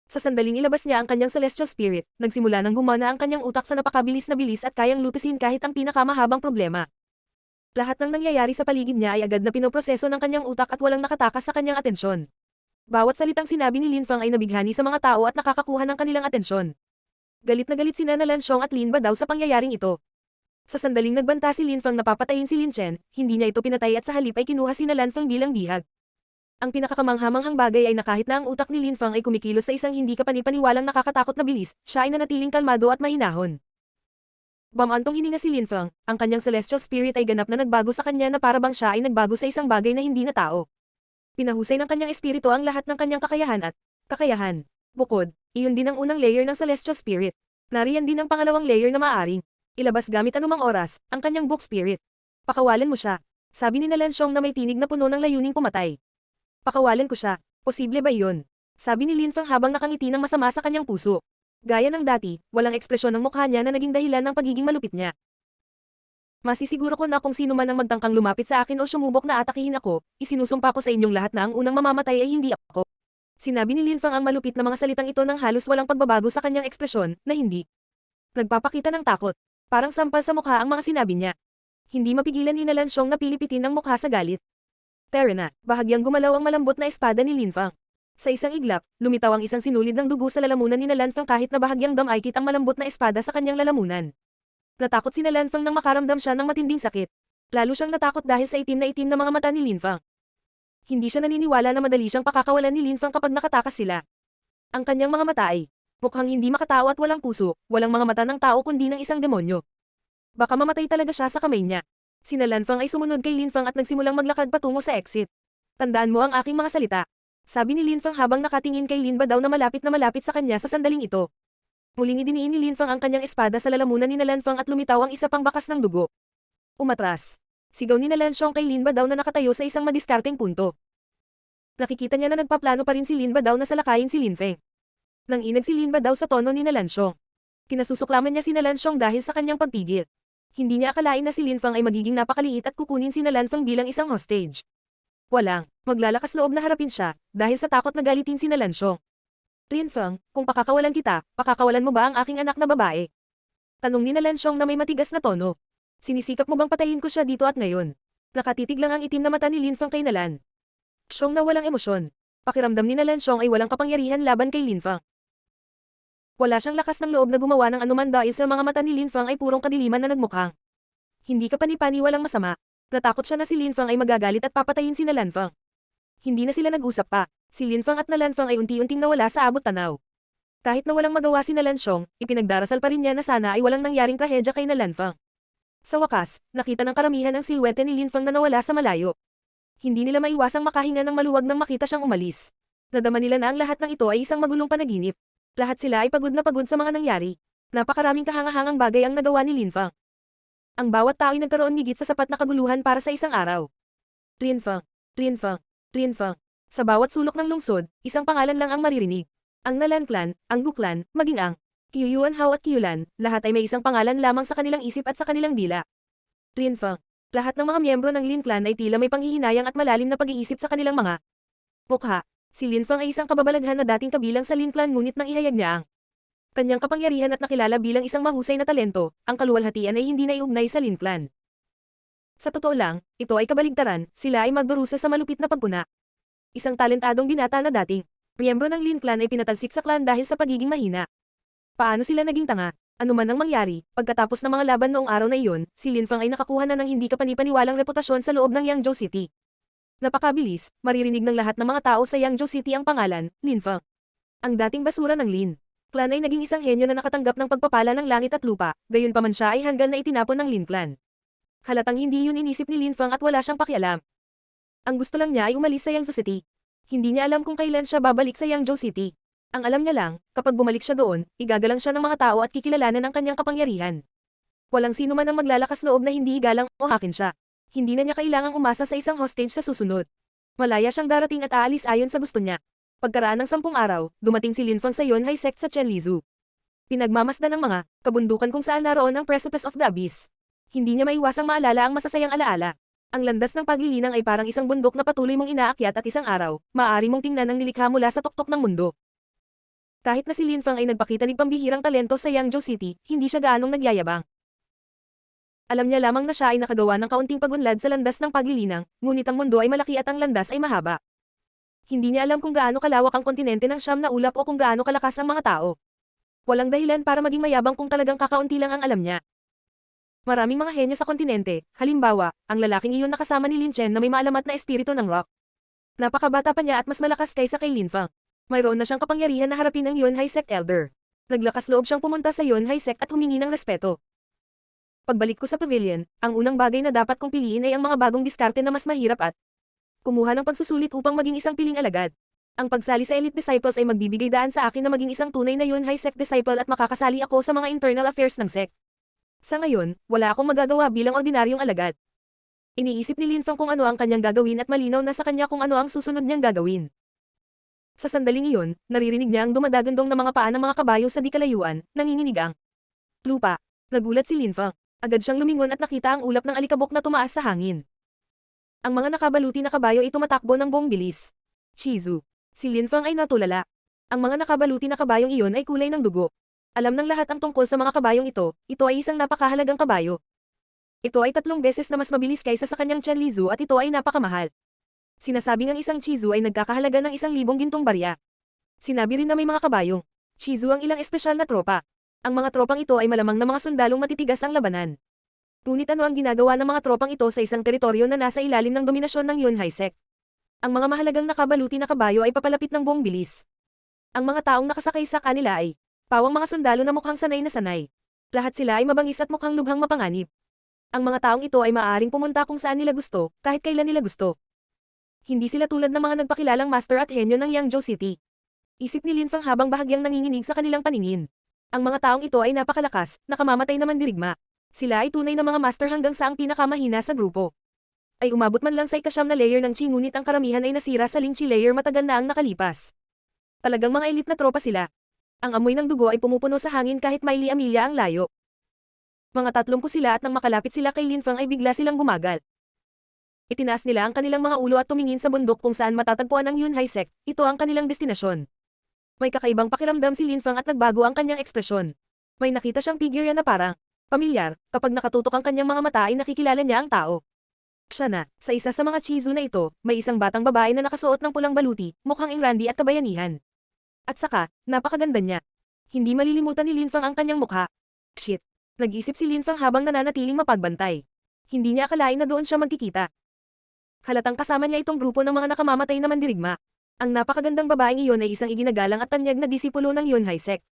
Sa sandaling ilabas niya ang kanyang celestial spirit, nagsimula nang gumana ang kanyang utak sa napakabilis na bilis at kayang lutisin kahit ang pinakamahabang problema. Lahat ng nangyayari sa paligid niya ay agad na pinoproseso ng kanyang utak at walang nakatakas sa kanyang atensyon. Bawat salitang sinabi ni Lin Feng ay nabighani sa mga tao at nakakakuha ng kanilang atensyon. Galit na galit sina Nalansyong at Lin Badaw sa pangyayaring ito. Sa sandaling nagbanta si Lin Feng na papatayin si Lin Chen, hindi niya ito pinatay at sa halip ay kinuha si Nalanfeng bilang bihag. Ang pinakakamanghamanghang bagay ay na kahit na ang utak ni Lin Feng ay kumikilos sa isang hindi kapani-paniwalang nakakatakot na bilis, siya ay nanatiling kalmado at mahinahon. Bamantong hininga si Lin Feng, ang kanyang celestial spirit ay ganap na nagbago sa kanya na parabang siya ay nagbago sa isang bagay na hindi na tao. Pinahusay ng kanyang espiritu ang lahat ng kanyang kakayahan at kakayahan. Bukod, iyon din ang unang layer ng celestial spirit. Nariyan din ang pangalawang layer na maaaring ilabas gamit anumang oras, ang kanyang book spirit. Pakawalan mo siya. Sabi ni Nalansyong na may tinig na puno ng layuning pumatay. Pakawalan ko siya. Posible ba iyon? Sabi ni Lin Feng habang nakangiti ng masama sa kanyang puso. Gaya ng dati, walang ekspresyon ng mukha niya na naging dahilan ng pagiging malupit niya. Masisiguro ko na kung sino man ang magtangkang lumapit sa akin o sumubok na atakihin ako, isinusumpa ko sa inyong lahat na ang unang mamamatay ay hindi ako. Sinabi ni Lin Feng ang malupit na mga salitang ito nang halos walang pagbabago sa kanyang ekspresyon, na hindi nagpapakita ng takot. Parang sampal sa mukha ang mga sinabi niya. Hindi mapigilan ni Nalansyong na pilipitin ang mukha sa galit. Tara na, bahagyang gumalaw ang malambot na espada ni Lin Feng. Sa isang iglap, lumitaw ang isang sinulid ng dugo sa lalamunan ni Nalanfeng kahit na bahagyang damaykit ang malambot na espada sa kanyang lalamunan. Natakot si Nalanfeng nang makaramdam siya ng matinding sakit. Lalo siyang natakot dahil sa itim na mga mata ni Lin Feng. Hindi siya naniniwala na madali siyang pakakawalan ni Lin Feng kapag nakatakas sila. Ang kanyang mga mata ay mukhang hindi makatao at walang puso, walang mga mata ng tao kundi ng isang demonyo. Baka mamatay talaga siya sa kamay niya. Sina Lanfang ay sumunod kay Linfang at nagsimulang maglakad patungo sa exit. Tandaan mo ang aking mga salita. Sabi ni Linfang habang nakatingin kay Lin Badaw na malapit sa kanya sa sandaling ito. Muling idiniin ni Linfang ang kanyang espada sa lalamunan ni Lanfang at lumitaw ang isa pang bakas ng dugo. Umatras. Sigaw ni Lansyong kay Lin Badaw na nakatayo sa isang madiskarteng punto. Nakikita niya na nagpaplano pa rin si Lin Badaw na salakayin si Linfeng. Nang inag si Lin Badaw sa tono ni Lansyong. Kinasusuklaman niya si Lansyong dahil sa kanyang pagpigil. Hindi niya akalain na si Linfang ay magiging napakaliit at kukunin si Lanfang bilang isang hostage. Walang, maglalakas loob na harapin siya, dahil sa takot na galitin si Lansyong. Linfang, kung pakakawalan kita, pakakawalan mo ba ang aking anak na babae? Tanong ni Lansyong na may matigas na tono. Sinisikap mo bang patayin ko siya dito at ngayon? Nakatitig lang ang itim na mata ni Linfang kay Nalan. Syong na walang emosyon. Pakiramdam ni Lansyong ay walang kapangyarihan laban kay Linfang. Wala siyang lakas ng loob na gumawa ng anuman dahil sa mga mata ni Linfang ay purong kadiliman na nagmukhang. Hindi ka panipani walang masama. Natakot siya na si Linfang ay magagalit at papatayin si Lanfang. Hindi na sila nag-usap pa. Si Linfang at Lanfang ay unti-unting nawala sa abot tanaw. Kahit na walang magawa si Lansyong, ipinagdarasal pa rin niya na sana ay walang nangyaring trahedya kay Lanfang. Sa wakas, nakita ng karamihan ang silwete ni Linfang na nawala sa malayo. Hindi nila maiwasang makahinga ng maluwag nang makita siyang umalis. Nadama nila na ang lahat ng ito ay isang magulong panaginip. Lahat sila ay pagod na pagod sa mga nangyari. Napakaraming kahangahangang bagay ang nagawa ni Linfang. Ang bawat tao ay nagkaroon higit sa sapat na kaguluhan para sa isang araw. Linfang, Linfang, Linfang. Sa bawat sulok ng lungsod, isang pangalan lang ang maririnig. Ang Nalan Clan, ang Gu Clan, maging ang Kyuyuan Hao at Kyulan, lahat ay may isang pangalan lamang sa kanilang isip at sa kanilang dila. Linfang. Lahat ng mga miyembro ng Lin Clan ay tila may panghihinayang at malalim na pag-iisip sa kanilang mga mukha. Si Linfang ay isang kababalaghan na dating kabilang sa Lin Clan ngunit nang ihayag niya ang kanyang kapangyarihan at nakilala bilang isang mahusay na talento, ang kaluwalhatian ay hindi naiugnay sa Lin Clan. Sa totoo lang, ito ay kabaligtaran, sila ay magdurusa sa malupit na pagpuna. Isang talentadong binata na dating miyembro ng Lin Clan ay pinatalsik sa clan dahil sa pagiging mahina. Paano sila naging tanga? Ano man ang mangyari, pagkatapos ng mga laban noong araw na iyon, si Linfang ay nakakuha na ng hindi kapanipaniwalang reputasyon sa loob ng Yangzhou City. Napakabilis, maririnig ng lahat ng mga tao sa Yangzhou City ang pangalan, Linfang. Ang dating basura ng Lin Clan ay naging isang henyo na nakatanggap ng pagpapala ng langit at lupa, gayunpaman siya ay hanggang na itinapon ng Lin Clan. Halatang hindi yun inisip ni Linfang at wala siyang pakialam. Ang gusto lang niya ay umalis sa Yangzhou City. Hindi niya alam kung kailan siya babalik sa Yangzhou City. Ang alam niya lang, kapag bumalik siya doon, igagalang siya ng mga tao at kikilalanan ang kanyang kapangyarihan. Walang sino man ang maglalakas loob na hindi igalang o hakin siya. Hindi na niya kailangang umasa sa isang hostage sa susunod. Malaya siyang darating at aalis ayon sa gusto niya. Pagkaraan ng 10 araw, dumating si Linfang sa Yunhai Sect sa Chenlizu. Pinagmamasdan ng mga kabundukan kung saan naroon ang Precipice of the Abyss. Hindi niya maiwasang maalala ang masasayang alaala. Ang landas ng paglilinang ay parang isang bundok na patuloy mong inaakyat at isang araw, maaari mong tingnan ang nilikha mula sa tuktok ng mundo. Kahit na si Linfang ay nagpakita ng pambihirang talento sa Yangzhou City, hindi siya gaanong nagyayabang. Alam niya lamang na siya ay nakagawa ng kaunting pagunlad sa landas ng paglilinang, ngunit ang mundo ay malaki at ang landas ay mahaba. Hindi niya alam kung gaano kalawak ang kontinente ng Siyam na Ulap o kung gaano kalakas ang mga tao. Walang dahilan para maging mayabang kung talagang kakaunti lang ang alam niya. Maraming mga henyo sa kontinente, halimbawa, ang lalaking iyon nakasama ni Lin Chen na may maalamat na espiritu ng rock. Napakabata pa niya at mas malakas kaysa kay Linfang. Mayroon na siyang kapangyarihan na harapin ang Yunhai Sect Elder. Naglakas loob siyang pumunta sa Yunhai Sect at humingi ng respeto. Pagbalik ko sa pavilion, ang unang bagay na dapat kong piliin ay ang mga bagong diskarte na mas mahirap at kumuha ng pagsusulit upang maging isang piling alagad. Ang pagsali sa Elite Disciples ay magbibigay daan sa akin na maging isang tunay na Yunhai Sect Disciple at makakasali ako sa mga internal affairs ng sect. Sa ngayon, wala akong magagawa bilang ordinaryong alagad. Iniisip ni Linfang kung ano ang kanyang gagawin at malinaw na sa kanya kung ano ang susunod niyang gagawin. Sa sandaling iyon, naririnig niya ang dumadagandong na mga paa ng mga kabayo sa di kalayuan, nanginginig ang lupa. Nagulat si Linfang. Agad siyang lumingon at nakita ang ulap ng alikabok na tumaas sa hangin. Ang mga nakabaluti na kabayo ay tumatakbo ng buong bilis. Chizu. Si Linfang ay natulala. Ang mga nakabaluti na kabayong iyon ay kulay ng dugo. Alam ng lahat ang tungkol sa mga kabayong ito ay isang napakahalagang kabayo. Ito ay 3 beses na mas mabilis kaysa sa kanyang Chenlizu at ito ay napakamahal. Sinasabing ang isang Chizu ay nagkakahalaga ng 1,000 gintong barya. Sinabi rin na may mga kabayong Chizu ang ilang espesyal na tropa. Ang mga tropang ito ay malamang na mga sundalong matitigas ang labanan. Ngunit ano ang ginagawa ng mga tropang ito sa isang teritoryo na nasa ilalim ng dominasyon ng Yunhai Sect? Ang mga mahalagang nakabaluti na kabayo ay papalapit ng buong bilis. Ang mga taong nakasakay sa kanila ay pawang mga sundalo na mukhang sanay na sanay. Lahat sila ay mabangis at mukhang lubhang mapanganib. Ang mga taong ito ay maaaring pumunta kung saan nila gusto, kahit kailan nila gusto. Hindi sila tulad ng mga nagpakilalang master at henyo ng Yangzhou City. Isip ni Linfang habang bahagyang nanginginig sa kanilang paningin. Ang mga taong ito ay napakalakas, nakamamatay na mandirigma. Sila ay tunay na mga master hanggang sa ang pinakamahina sa grupo. Ay umabot man lang sa ikasyam na layer ng Qi ngunit ang karamihan ay nasira sa Ling Qi layer matagal na ang nakalipas. Talagang mga elite na tropa sila. Ang amoy ng dugo ay pumupuno sa hangin kahit maili-amilya ang layo. Mga 30 sila at nang makalapit sila kay Linfang ay bigla silang bumagal. Itinaas nila ang kanilang mga ulo at tumingin sa bundok kung saan matatagpuan ang Yunhai Sect, ito ang kanilang destinasyon. May kakaibang pakiramdam si Linfang at nagbago ang kanyang ekspresyon. May nakita siyang figure na parang pamilyar, kapag nakatutok ang kanyang mga mata ay nakikilala niya ang tao. Siya na, sa isa sa mga chizu na ito, may isang batang babae na nakasuot ng pulang baluti, mukhang Engrandi at kabayanihan. At saka, napakaganda niya. Hindi malilimutan ni Linfang ang kanyang mukha. Shit. Nag-isip si Linfang habang nananatiling mapagbantay. Hindi niya akalain na doon siya magkikita. Halatang kasama niya itong grupo ng mga nakamamatay na mandirigma. Ang napakagandang babaeng iyon ay isang iginagalang at tanyag na disipulo ng Yunhai Sect.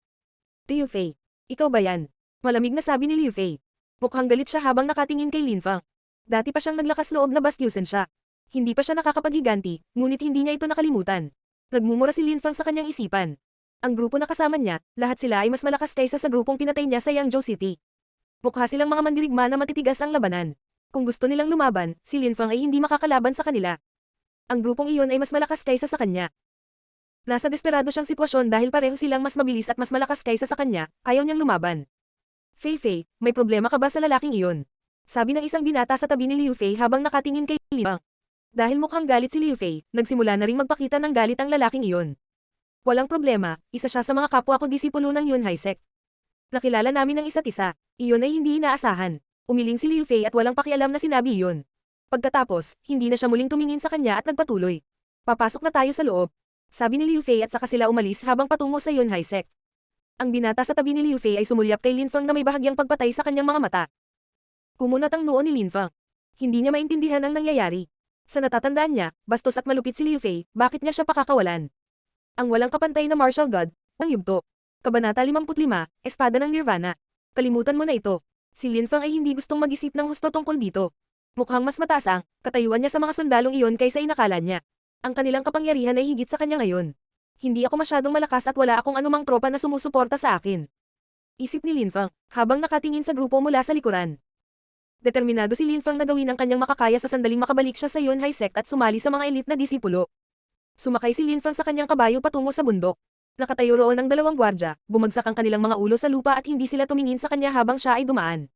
Liu Fei. Ikaw ba yan? Malamig na sabi ni Liu Fei. Mukhang galit siya habang nakatingin kay Linfang. Dati pa siyang naglakas loob na bastyusan siya. Hindi pa siya nakakapaghiganti, ngunit hindi niya ito nakalimutan. Nagmumura si Linfang sa kanyang isipan. Ang grupo na kasama niya, lahat sila ay mas malakas kaysa sa grupong pinatay niya sa Yangzhou City. Mukha silang mga mandirigma na matitigas ang labanan. Kung gusto nilang lumaban, si Linfang ay hindi makakalaban sa kanila. Ang grupong iyon ay mas malakas kaysa sa kanya. Nasa desperado siyang sitwasyon dahil pareho silang mas mabilis at mas malakas kaysa sa kanya, ayaw niyang lumaban. Fei Fei, may problema ka ba sa lalaking iyon? Sabi ng isang binata sa tabi ni Liu Fei habang nakatingin kay Linfang. Dahil mukhang galit si Liu Fei, nagsimula na ring magpakita ng galit ang lalaking iyon. Walang problema, isa siya sa mga kapwa ko disipulo ng Yunhai Sect. Nakilala namin ang isa't isa, iyon ay hindi inaasahan. Umiling si Liu Fei at walang pakialam na sinabi iyon. Pagkatapos, hindi na siya muling tumingin sa kanya at nagpatuloy. Papasok na tayo sa loob. Sabi ni Liu Fei at saka sila umalis habang patungo sa Yunhai Sect. Ang binata sa tabi ni Liu Fei ay sumulyap kay Linfang na may bahagyang pagpatay sa kanyang mga mata. Kumunat ang noo ni Linfang. Hindi niya maintindihan ang nangyayari. Sa natatandaan niya, bastos at malupit si Liu Fei, bakit niya siya pakakawalan? Ang walang kapantay na martial god, ang yugto. Kabanata 55, Espada ng Nirvana. Kalimutan mo na ito. Si Linfang ay hindi gustong mag-isip ng husto tungkol dito. Mukhang mas mataas ang katayuan niya sa mga sundalong iyon kaysa inakala niya. Ang kanilang kapangyarihan ay higit sa kanya ngayon. Hindi ako masyadong malakas at wala akong anumang tropa na sumusuporta sa akin. Isip ni Linfang, habang nakatingin sa grupo mula sa likuran. Determinado si Linfang na gawin ang kanyang makakaya sa sandaling makabalik siya sa Yunhai Sect at sumali sa mga elite na disipulo. Sumakay si Linfang sa kanyang kabayo patungo sa bundok. Nakatayo roon ang dalawang gwardya, bumagsak ang kanilang mga ulo sa lupa at hindi sila tumingin sa kanya habang siya ay dumaan.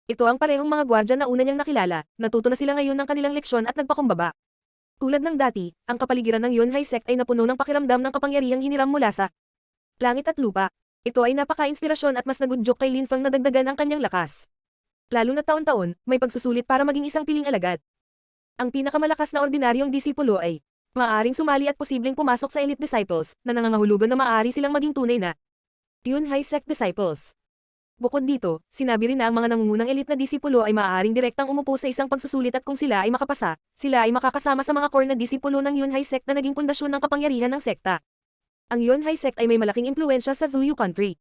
Ito ang parehong mga gwardya na una niyang nakilala, natuto na sila ngayon ng kanilang leksyon at nagpakumbaba. Tulad ng dati, ang kapaligiran ng Yunhai Sect ay napuno ng pakiramdam ng kapangyarihang hiniram mula sa langit at lupa. Ito ay napaka-inspirasyon at mas nagudyok kay Linfang na dagdagan ang kanyang lakas. Lalo na taon-taon, may pagsusulit para maging isang piling alagad. Ang pinakamalakas na ordinaryong disipulo ay maaaring sumali at posibleng pumasok sa elite disciples na nangangahulugan na maaari silang maging tunay na Yunhai Sect disciples. Bukod dito, sinabi rin na ang mga nangungunang elite na disipulo ay maaaring direktang umupo sa isang pagsusulit at kung sila ay makapasa, sila ay makakasama sa mga core na disipulo ng Yunhai Sect na naging pundasyon ng kapangyarihan ng sekta. Ang Yunhai Sect ay may malaking impluensya sa Zuyu country.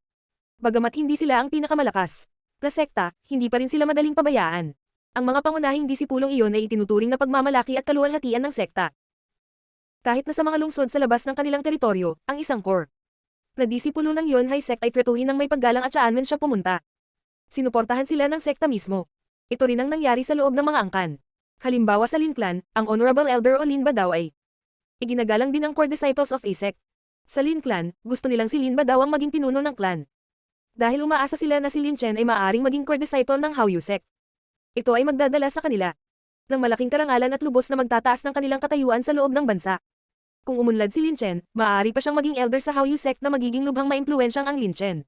Bagamat hindi sila ang pinakamalakas na sekta, hindi pa rin sila madaling pabayaan. Ang mga pangunahing disipulong iyon ay itinuturing na pagmamalaki at kaluwalhatian ng sekta. Kahit na sa mga lungsod sa labas ng kanilang teritoryo, ang isang core na disipulo ng Yunhai Sect ay tretuhin ng may paggalang at saan man siya pumunta. Sinuportahan sila ng sekta mismo. Ito rin ang nangyari sa loob ng mga angkan. Halimbawa sa Lin Clan, ang Honorable Elder o Lin Ba daw ay iginagalang din ang core disciples of a sect. Sa Lin Clan, gusto nilang si Lin Ba daw ang maging pinuno ng clan. Dahil umaasa sila na si Lin Chen ay maaaring maging core disciple ng Haoyu Sect. Ito ay magdadala sa kanila ng malaking karangalan at lubos na magtataas ng kanilang katayuan sa loob ng bansa. Kung umunlad si Lin Chen, maaari pa siyang maging elder sa Haoyu Sect na magiging lubhang maimpluwensyang ang Lin Chen.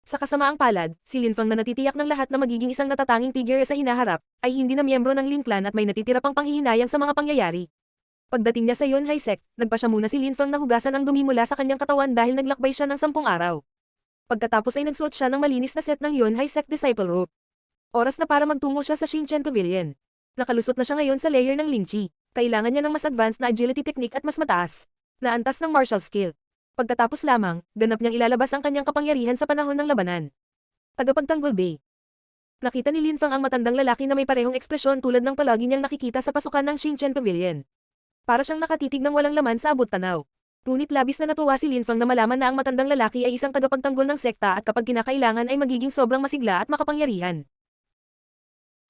Sa kasamaang palad, si Linfang na natitiyak ng lahat na magiging isang natatanging figure sa hinaharap, ay hindi na miyembro ng Lin Clan at may natitira pang panghihinayang sa mga pangyayari. Pagdating niya sa Yunhai Sect, nagpa siya muna si Linfang na hugasan ang dumi mula sa kanyang katawan dahil naglakbay siya ng 10 araw. Pagkatapos ay nagsuot siya ng malinis na set ng Yunhai Sect Disciple Robe. Oras na para magtungo siya sa Xingchen Pavilion. Nakalusot na siya ngayon sa layer ng Ling Qi. Kailangan niya ng mas advanced na agility technique at mas mataas na antas ng martial skill. Pagkatapos lamang, ganap niyang ilalabas ang kanyang kapangyarihan sa panahon ng labanan. Tagapagtanggol Bay. Nakita ni Lin Fang ang matandang lalaki na may parehong ekspresyon tulad ng palagi niyang nakikita sa pasukan ng Xingchen Pavilion. Para siyang nakatitig ng walang laman sa abot tanaw. Ngunit labis na natuwa si Lin Fang na malaman na ang matandang lalaki ay isang tagapagtanggol ng sekta at kapag kinakailangan ay magiging sobrang masigla at makapangyarihan.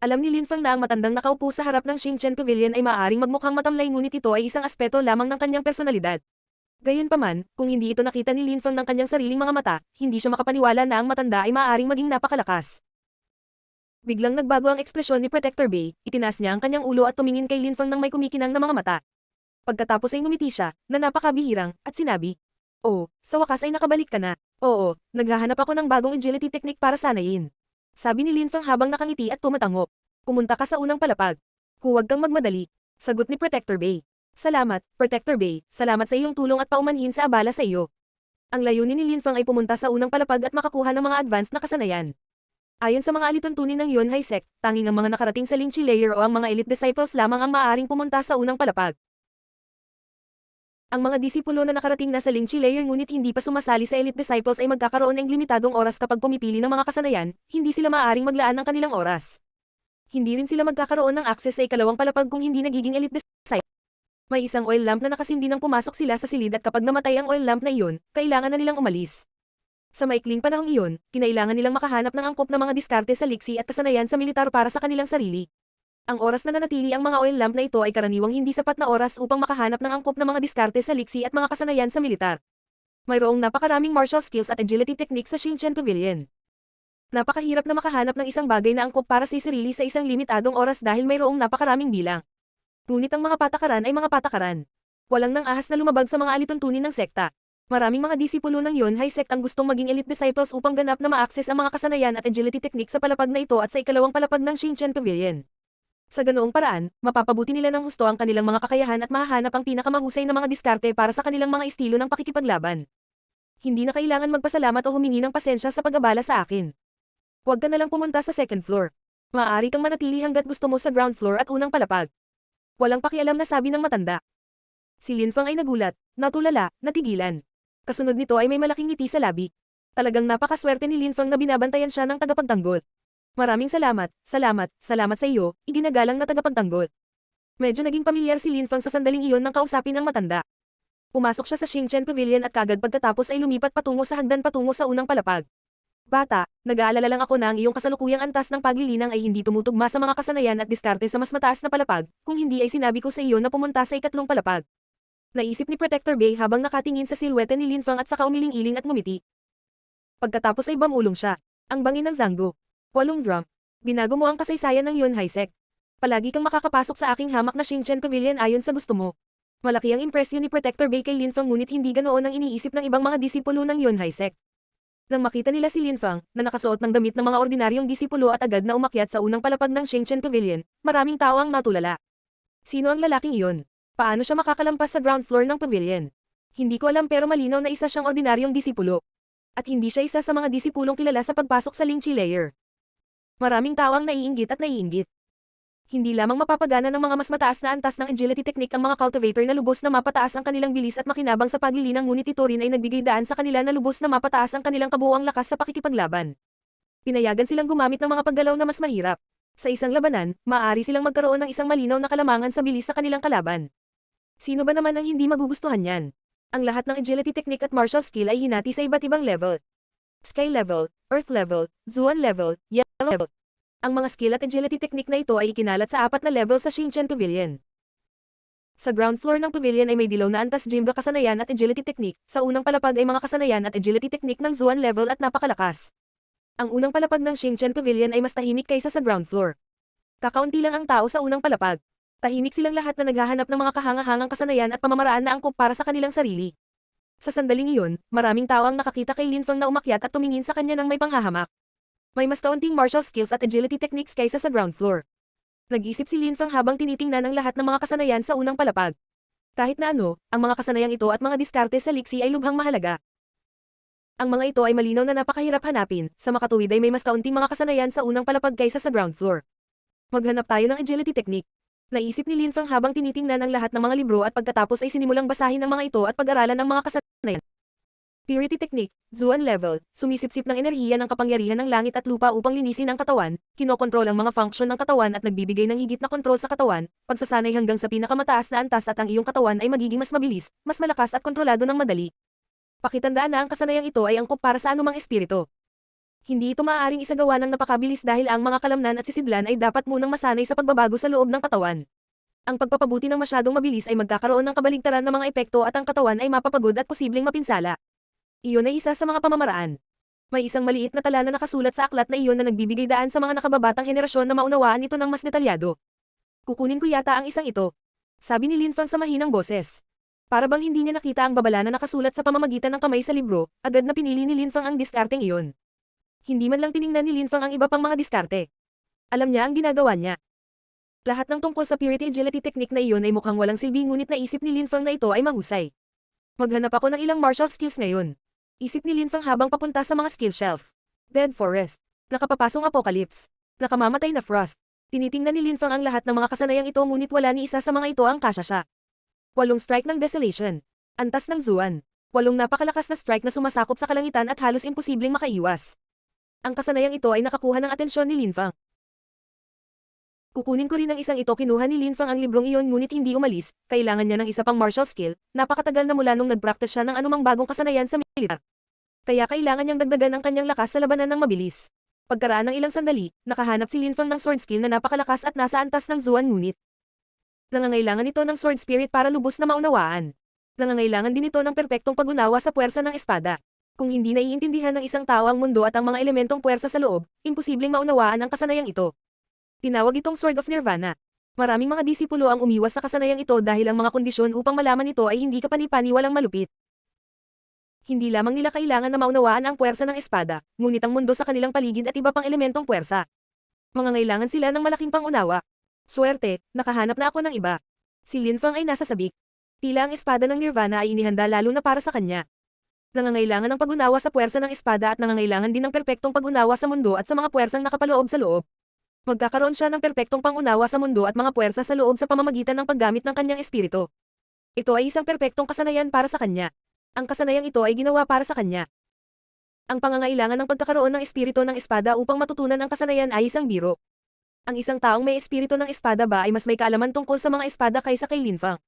Alam ni Lin Fang na ang matandang nakaupo sa harap ng Xingchen Pavilion ay maaaring magmukhang matamlay ngunit ito ay isang aspeto lamang ng kanyang personalidad. Gayunpaman, kung hindi ito nakita ni Lin Fang ng kanyang sariling mga mata, hindi siya makapaniwala na ang matanda ay maaaring maging napakalakas. Biglang nagbago ang ekspresyon ni Protector Bay, itinaas niya ang kanyang ulo at tumingin kay Lin Fang ng may kumikinang na mga mata. Pagkatapos ay ngumiti siya, na napakabihirang, at sinabi, "Oh, sa wakas ay nakabalik ka na. Oo, naghahanap ako ng bagong agility technique para sanayin." Sabi ni Lin Fang habang nakangiti at tumatango. "Pumunta ka sa unang palapag. Huwag kang magmadali." Sagot ni Protector Bay. "Salamat, Protector Bay, salamat sa iyong tulong at paumanhin sa abala sa iyo." Ang layunin ni Lin Fang ay pumunta sa unang palapag at makakuha ng mga advanced na kasanayan. Ayon sa mga alituntunin ng Yunhai Sect, tanging ang mga nakarating sa Lingchi Layer o ang mga elite disciples lamang ang maaaring pumunta sa unang palapag. Ang mga disipulo na nakarating na sa Lingchi Layer ngunit hindi pa sumasali sa elite disciples ay magkakaroon ng limitadong oras kapag pumipili ng mga kasanayan, hindi sila maaaring maglaan ng kanilang oras. Hindi rin sila magkakaroon ng access sa ikalawang palapag kung hindi nagiging elite disciple. May isang oil lamp na nakasindi nang pumasok sila sa silid at kapag namatay ang oil lamp na iyon, kailangan na nilang umalis. Sa maikling panahong iyon, kinailangan nilang makahanap ng angkop na mga diskarte sa liksi at kasanayan sa militar para sa kanilang sarili. Ang oras na nanatili ang mga oil lamp na ito ay karaniwang hindi sapat na oras upang makahanap ng angkop na mga diskarte sa liksi at mga kasanayan sa militar. Mayroong napakaraming martial skills at agility techniques sa Xingchen Pavilion. Napakahirap na makahanap ng isang bagay na angkop para sa sarili sa isang limitadong oras dahil mayroong napakaraming bilang. Ngunit ang mga patakaran ay mga patakaran. Walang nang ahas na lumabag sa mga alituntunin ng sekta. Maraming mga disipulo ng Yunhai Sect ang gustong maging elite disciples upang ganap na ma-access ang mga kasanayan at agility technique sa palapag na ito at sa ikalawang palapag ng Xingchen Pavilion. Sa ganoong paraan, mapapabuti nila ng husto ang kanilang mga kakayahan at mahahanap ang pinakamahusay na mga diskarte para sa kanilang mga estilo ng pakikipaglaban. Hindi na kailangan magpasalamat o humingi ng pasensya sa pag-abala sa akin. Huwag ka na lang pumunta sa second floor. Maaari kang manatili hanggat gusto mo sa ground floor at unang palapag. Walang pakialam na sabi ng matanda. Si Lin Fang ay nagulat, natulala, natigilan. Kasunod nito ay may malaking ngiti sa labi. Talagang napakaswerte ni Lin Fang na binabantayan siya ng tagapagtanggol. "Maraming salamat, salamat, salamat sa iyo, iginagalang na tagapagtanggol." Medyo naging pamilyar si Lin Fang sa sandaling iyon nang kausapin ang matanda. Pumasok siya sa Xingchen Pavilion at kagad pagkatapos ay lumipat patungo sa hagdan patungo sa unang palapag. "Bata, nag-aalala lang ako na ang iyong kasalukuyang antas ng paglilinang ay hindi tumutugma sa mga kasanayan at diskarte sa mas mataas na palapag, kung hindi ay sinabi ko sa iyo na pumunta sa ikatlong palapag." Naisip ni Protector Bay habang nakatingin sa silhwete ni Lin Fang at saka umiling-iling at ngumiti. Pagkatapos ay bumulong siya. Ang bangi ng Zanggo. 8 drum. Binago mo ang kasaysayan ng Yunhai Sect. Palagi kang makakapasok sa aking hamak na Xingchen Pavilion ayon sa gusto mo. Malaki ang impresyon ni Protector Bay kay Lin Fang ngunit hindi ganoon ang iniisip ng ibang mga disipulo ng Yunhai Sect. Nang makita nila si Lin Fang, na nakasuot ng damit ng mga ordinaryong disipulo at agad na umakyat sa unang palapag ng Xingchen Pavilion, maraming tao ang natulala. Sino ang lalaking iyon? Paano siya makakalampas sa ground floor ng pavilion? Hindi ko alam pero malinaw na isa siyang ordinaryong disipulo. At hindi siya isa sa mga disipulong kilala sa pagpasok sa Lingchi Layer. Maraming tao ang naiinggit at naiinggit. Hindi lamang mapapagana ng mga mas mataas na antas ng agility technique ang mga cultivator na lubos na mapataas ang kanilang bilis at makinabang sa paglilinang ngunit ito rin ay nagbigay daan sa kanila na lubos na mapataas ang kanilang kabuuang lakas sa pakikipaglaban. Pinayagan silang gumamit ng mga paggalaw na mas mahirap. Sa isang labanan, maaari silang magkaroon ng isang malinaw na kalamangan sa bilis sa kanilang kalaban. Sino ba naman ang hindi magugustuhan yan? Ang lahat ng agility technique at martial skill ay hinati sa iba't ibang level. Sky level, Earth level, Zuan level, Yellow level. Ang mga skill at agility technique na ito ay ikinalat sa 4 na level sa Xingchen Pavilion. Sa ground floor ng pavilion ay may dilaw na antas Jimba kasanayan at agility technique, sa unang palapag ay mga kasanayan at agility technique ng Zuan level at napakalakas. Ang unang palapag ng Xingchen Pavilion ay mas tahimik kaysa sa ground floor. Kakaunti lang ang tao sa unang palapag. Tahimik silang lahat na naghahanap ng mga kahangahangang kasanayan at pamamaraan na angkop para sa kanilang sarili. Sa sandaling iyon, maraming tao ang nakakita kay Lin Fang na umakyat at tumingin sa kanya ng may panghahamak. May mas kaunting martial skills at agility techniques kaysa sa ground floor. Nag-isip si Lin Fang habang tinitingnan ang lahat ng mga kasanayan sa unang palapag. Kahit na ano, ang mga kasanayang ito at mga diskarte sa liksi ay lubhang mahalaga. Ang mga ito ay malinaw na napakahirap hanapin, sa makatuwid ay may mas kaunting mga kasanayan sa unang palapag kaysa sa ground floor. Maghanap tayo ng agility technique. Naisip ni Lin Fang habang tinitingnan ang lahat ng mga libro at pagkatapos ay sinimulang basahin ang mga ito at pag-aralan ang mga kasanayan. Purity Technique, Zuan Level, sumisipsip ng enerhiya ng kapangyarihan ng langit at lupa upang linisin ang katawan, kinokontrol ang mga function ng katawan at nagbibigay ng higit na kontrol sa katawan, pagsasanay hanggang sa pinakamataas na antas at ang iyong katawan ay magiging mas mabilis, mas malakas at kontrolado ng madali. Pakitandaan na ang kasanayang ito ay angkop para sa anumang espiritu. Hindi ito maaaring isagawa ng napakabilis dahil ang mga kalamnan at sisidlan ay dapat munang masanay sa pagbabago sa loob ng katawan. Ang pagpapabuti ng masyadong mabilis ay magkakaroon ng kabaligtaran ng mga epekto at ang katawan ay mapapagod at posibleng mapinsala. Iyon ay isa sa mga pamamaraan. May isang maliit na tala na nakasulat sa aklat na iyon na nagbibigay daan sa mga nakababatang henerasyon na maunawaan ito ng mas detalyado. Kukunin ko yata ang isang ito. Sabi ni Lin Fang sa mahinang boses. Para bang hindi niya nakita ang babala na nakasulat sa pamamagitan ng kamay sa libro, agad na pinili ni Lin Fang ang diskarteng iyon. Hindi man lang tiningnan ni Lin Fang ang iba pang mga diskarte. Alam niya ang ginagawa niya. Lahat ng tungkol sa Purity Agility Technique na iyon ay mukhang walang silbi ngunit naisip ni Lin Fang na ito ay mahusay. Maghanap ako ng ilang martial skills ngayon. Isip ni Lin Fang habang papunta sa mga skill shelf. Dead Forest. Nakapapasong Apocalypse. Nakamamatay na Frost. Tinitingnan ni Lin Fang ang lahat ng mga kasanayang ito ngunit wala ni isa sa mga ito ang kasya siya. 8 strike ng Desolation. Antas ng Zuan. 8 napakalakas na strike na sumasakop sa kalangitan at halos imposibleng makaiwas. Ang kasanayang ito ay nakakuha ng atensyon ni Lin Fang. Kukunin ko rin ang isang ito. Kinuha ni Lin Fang ang librong iyon ngunit hindi umalis, kailangan niya ng isa pang martial skill, napakatagal na mula nung nagpractice siya ng anumang bagong kasanayan sa militar. Kaya kailangan niyang dagdagan ang kanyang lakas sa labanan ng mabilis. Pagkaraan ng ilang sandali, nakahanap si Lin Fang ng sword skill na napakalakas at nasa antas ng Zuan ngunit nangangailangan ito ng sword spirit para lubos na maunawaan. Nangangailangan din ito ng perpektong pag-unawa sa puwersa ng espada. Kung hindi naiintindihan ng isang tao ang mundo at ang mga elementong puwersa sa loob, imposibleng maunawaan ang kasanayang ito. Tinawag itong Sword of Nirvana. Maraming mga disipulo ang umiwas sa kasanayang ito dahil ang mga kondisyon upang malaman ito ay hindi kapani-paniwalang malupit. Hindi lamang nila kailangan na maunawaan ang puwersa ng espada, ngunit ang mundo sa kanilang paligid at iba pang elementong puwersa. Mangangailangan sila ng malaking pangunawa. Swerte, nakahanap na ako ng iba. Si Lin Fang ay nasa sabik. Tila ang espada ng Nirvana ay inihanda lalo na para sa kanya. Nangangailangan ng pag-unawa sa puwersa ng espada at nangangailangan din ng perpektong pag-unawa sa mundo at sa mga puwersang nakapaloob sa loob. Magkakaroon siya ng perpektong pangunawa sa mundo at mga puwersa sa loob sa pamamagitan ng paggamit ng kanyang espiritu. Ito ay isang perpektong kasanayan para sa kanya. Ang kasanayang ito ay ginawa para sa kanya. Ang pangangailangan ng pagkakaroon ng espiritu ng espada upang matutunan ang kasanayan ay isang biro. Ang isang taong may espiritu ng espada ba ay mas may kaalaman tungkol sa mga espada kaysa kay Lin Fang.